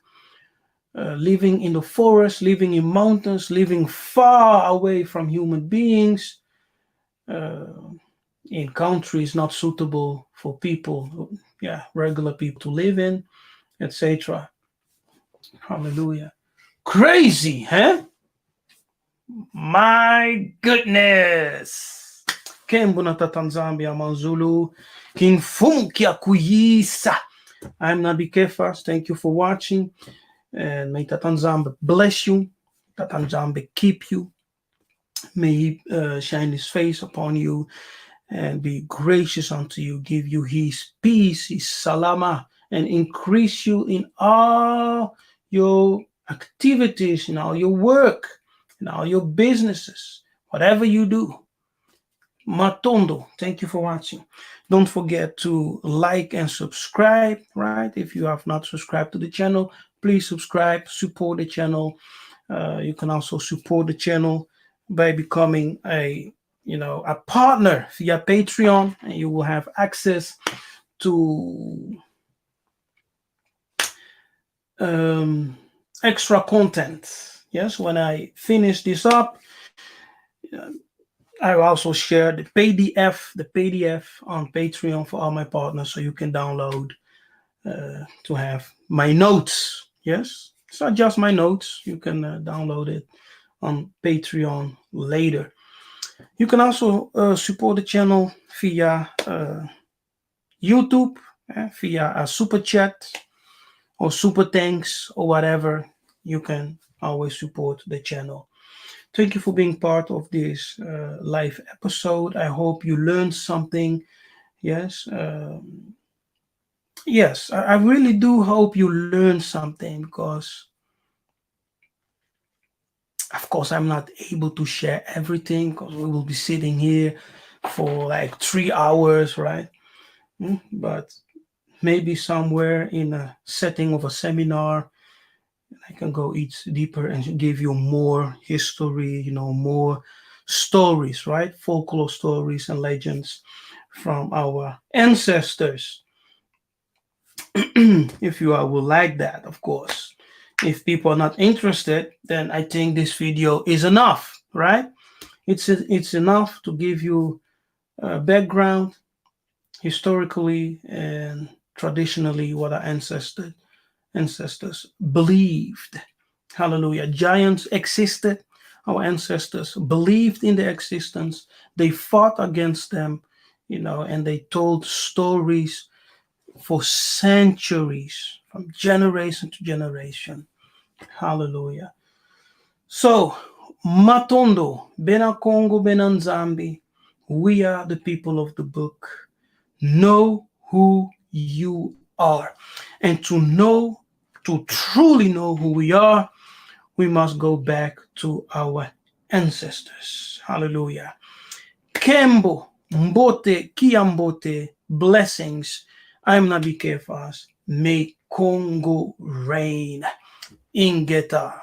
living in the forest, living in mountains, living far away from human beings, in countries not suitable for people, regular people to live in, etc. Hallelujah. Crazy, huh? My goodness. Kembo Tanzambia Manzulu. King Funkia Kuyisa. I'm Nabi Kefas. Thank you for watching. And may Tatanzambe bless you. Tatanzambe keep you. May he shine his face upon you and be gracious unto you, give you his peace, his salama, and increase you in all your activities, in all your work, in all your businesses, whatever you do. Matondo, thank you for watching. Don't forget to like and subscribe, right? If you have not subscribed to the channel, please subscribe, support the channel. You can also support the channel by becoming a partner via Patreon, and you will have access to extra content. Yes, when I finish this up, I will also share the PDF on Patreon for all my partners, so you can download to have my notes. Yes, it's not just my notes. You can download it on Patreon later. You can also support the channel via YouTube, via a super chat or super thanks or whatever. You can always support the channel. Thank you for being part of this live episode. I hope you learned something. Yes. Yes, I really do hope you learned something, because of course I'm not able to share everything, because we will be sitting here for like 3 hours, right? But maybe somewhere in a setting of a seminar, I can go deeper and give you more history, more stories, right? Folklore stories and legends from our ancestors. If you will like that, of course. If people are not interested, then I think this video is enough, right? It's enough to give you a background historically and traditionally what our ancestors believed. Hallelujah. Giants existed. Our ancestors believed in their existence. They fought against them, and they told stories for centuries, from generation to generation. Hallelujah. So, Matondo, Bena Congo, Benanzambi, we are the people of the book. Know who you are. And to truly know who we are, we must go back to our ancestors. Hallelujah. Kembo, Mbote, Kiambote, blessings. I'm Nabi Kefas. May Congo reign. Ingeta.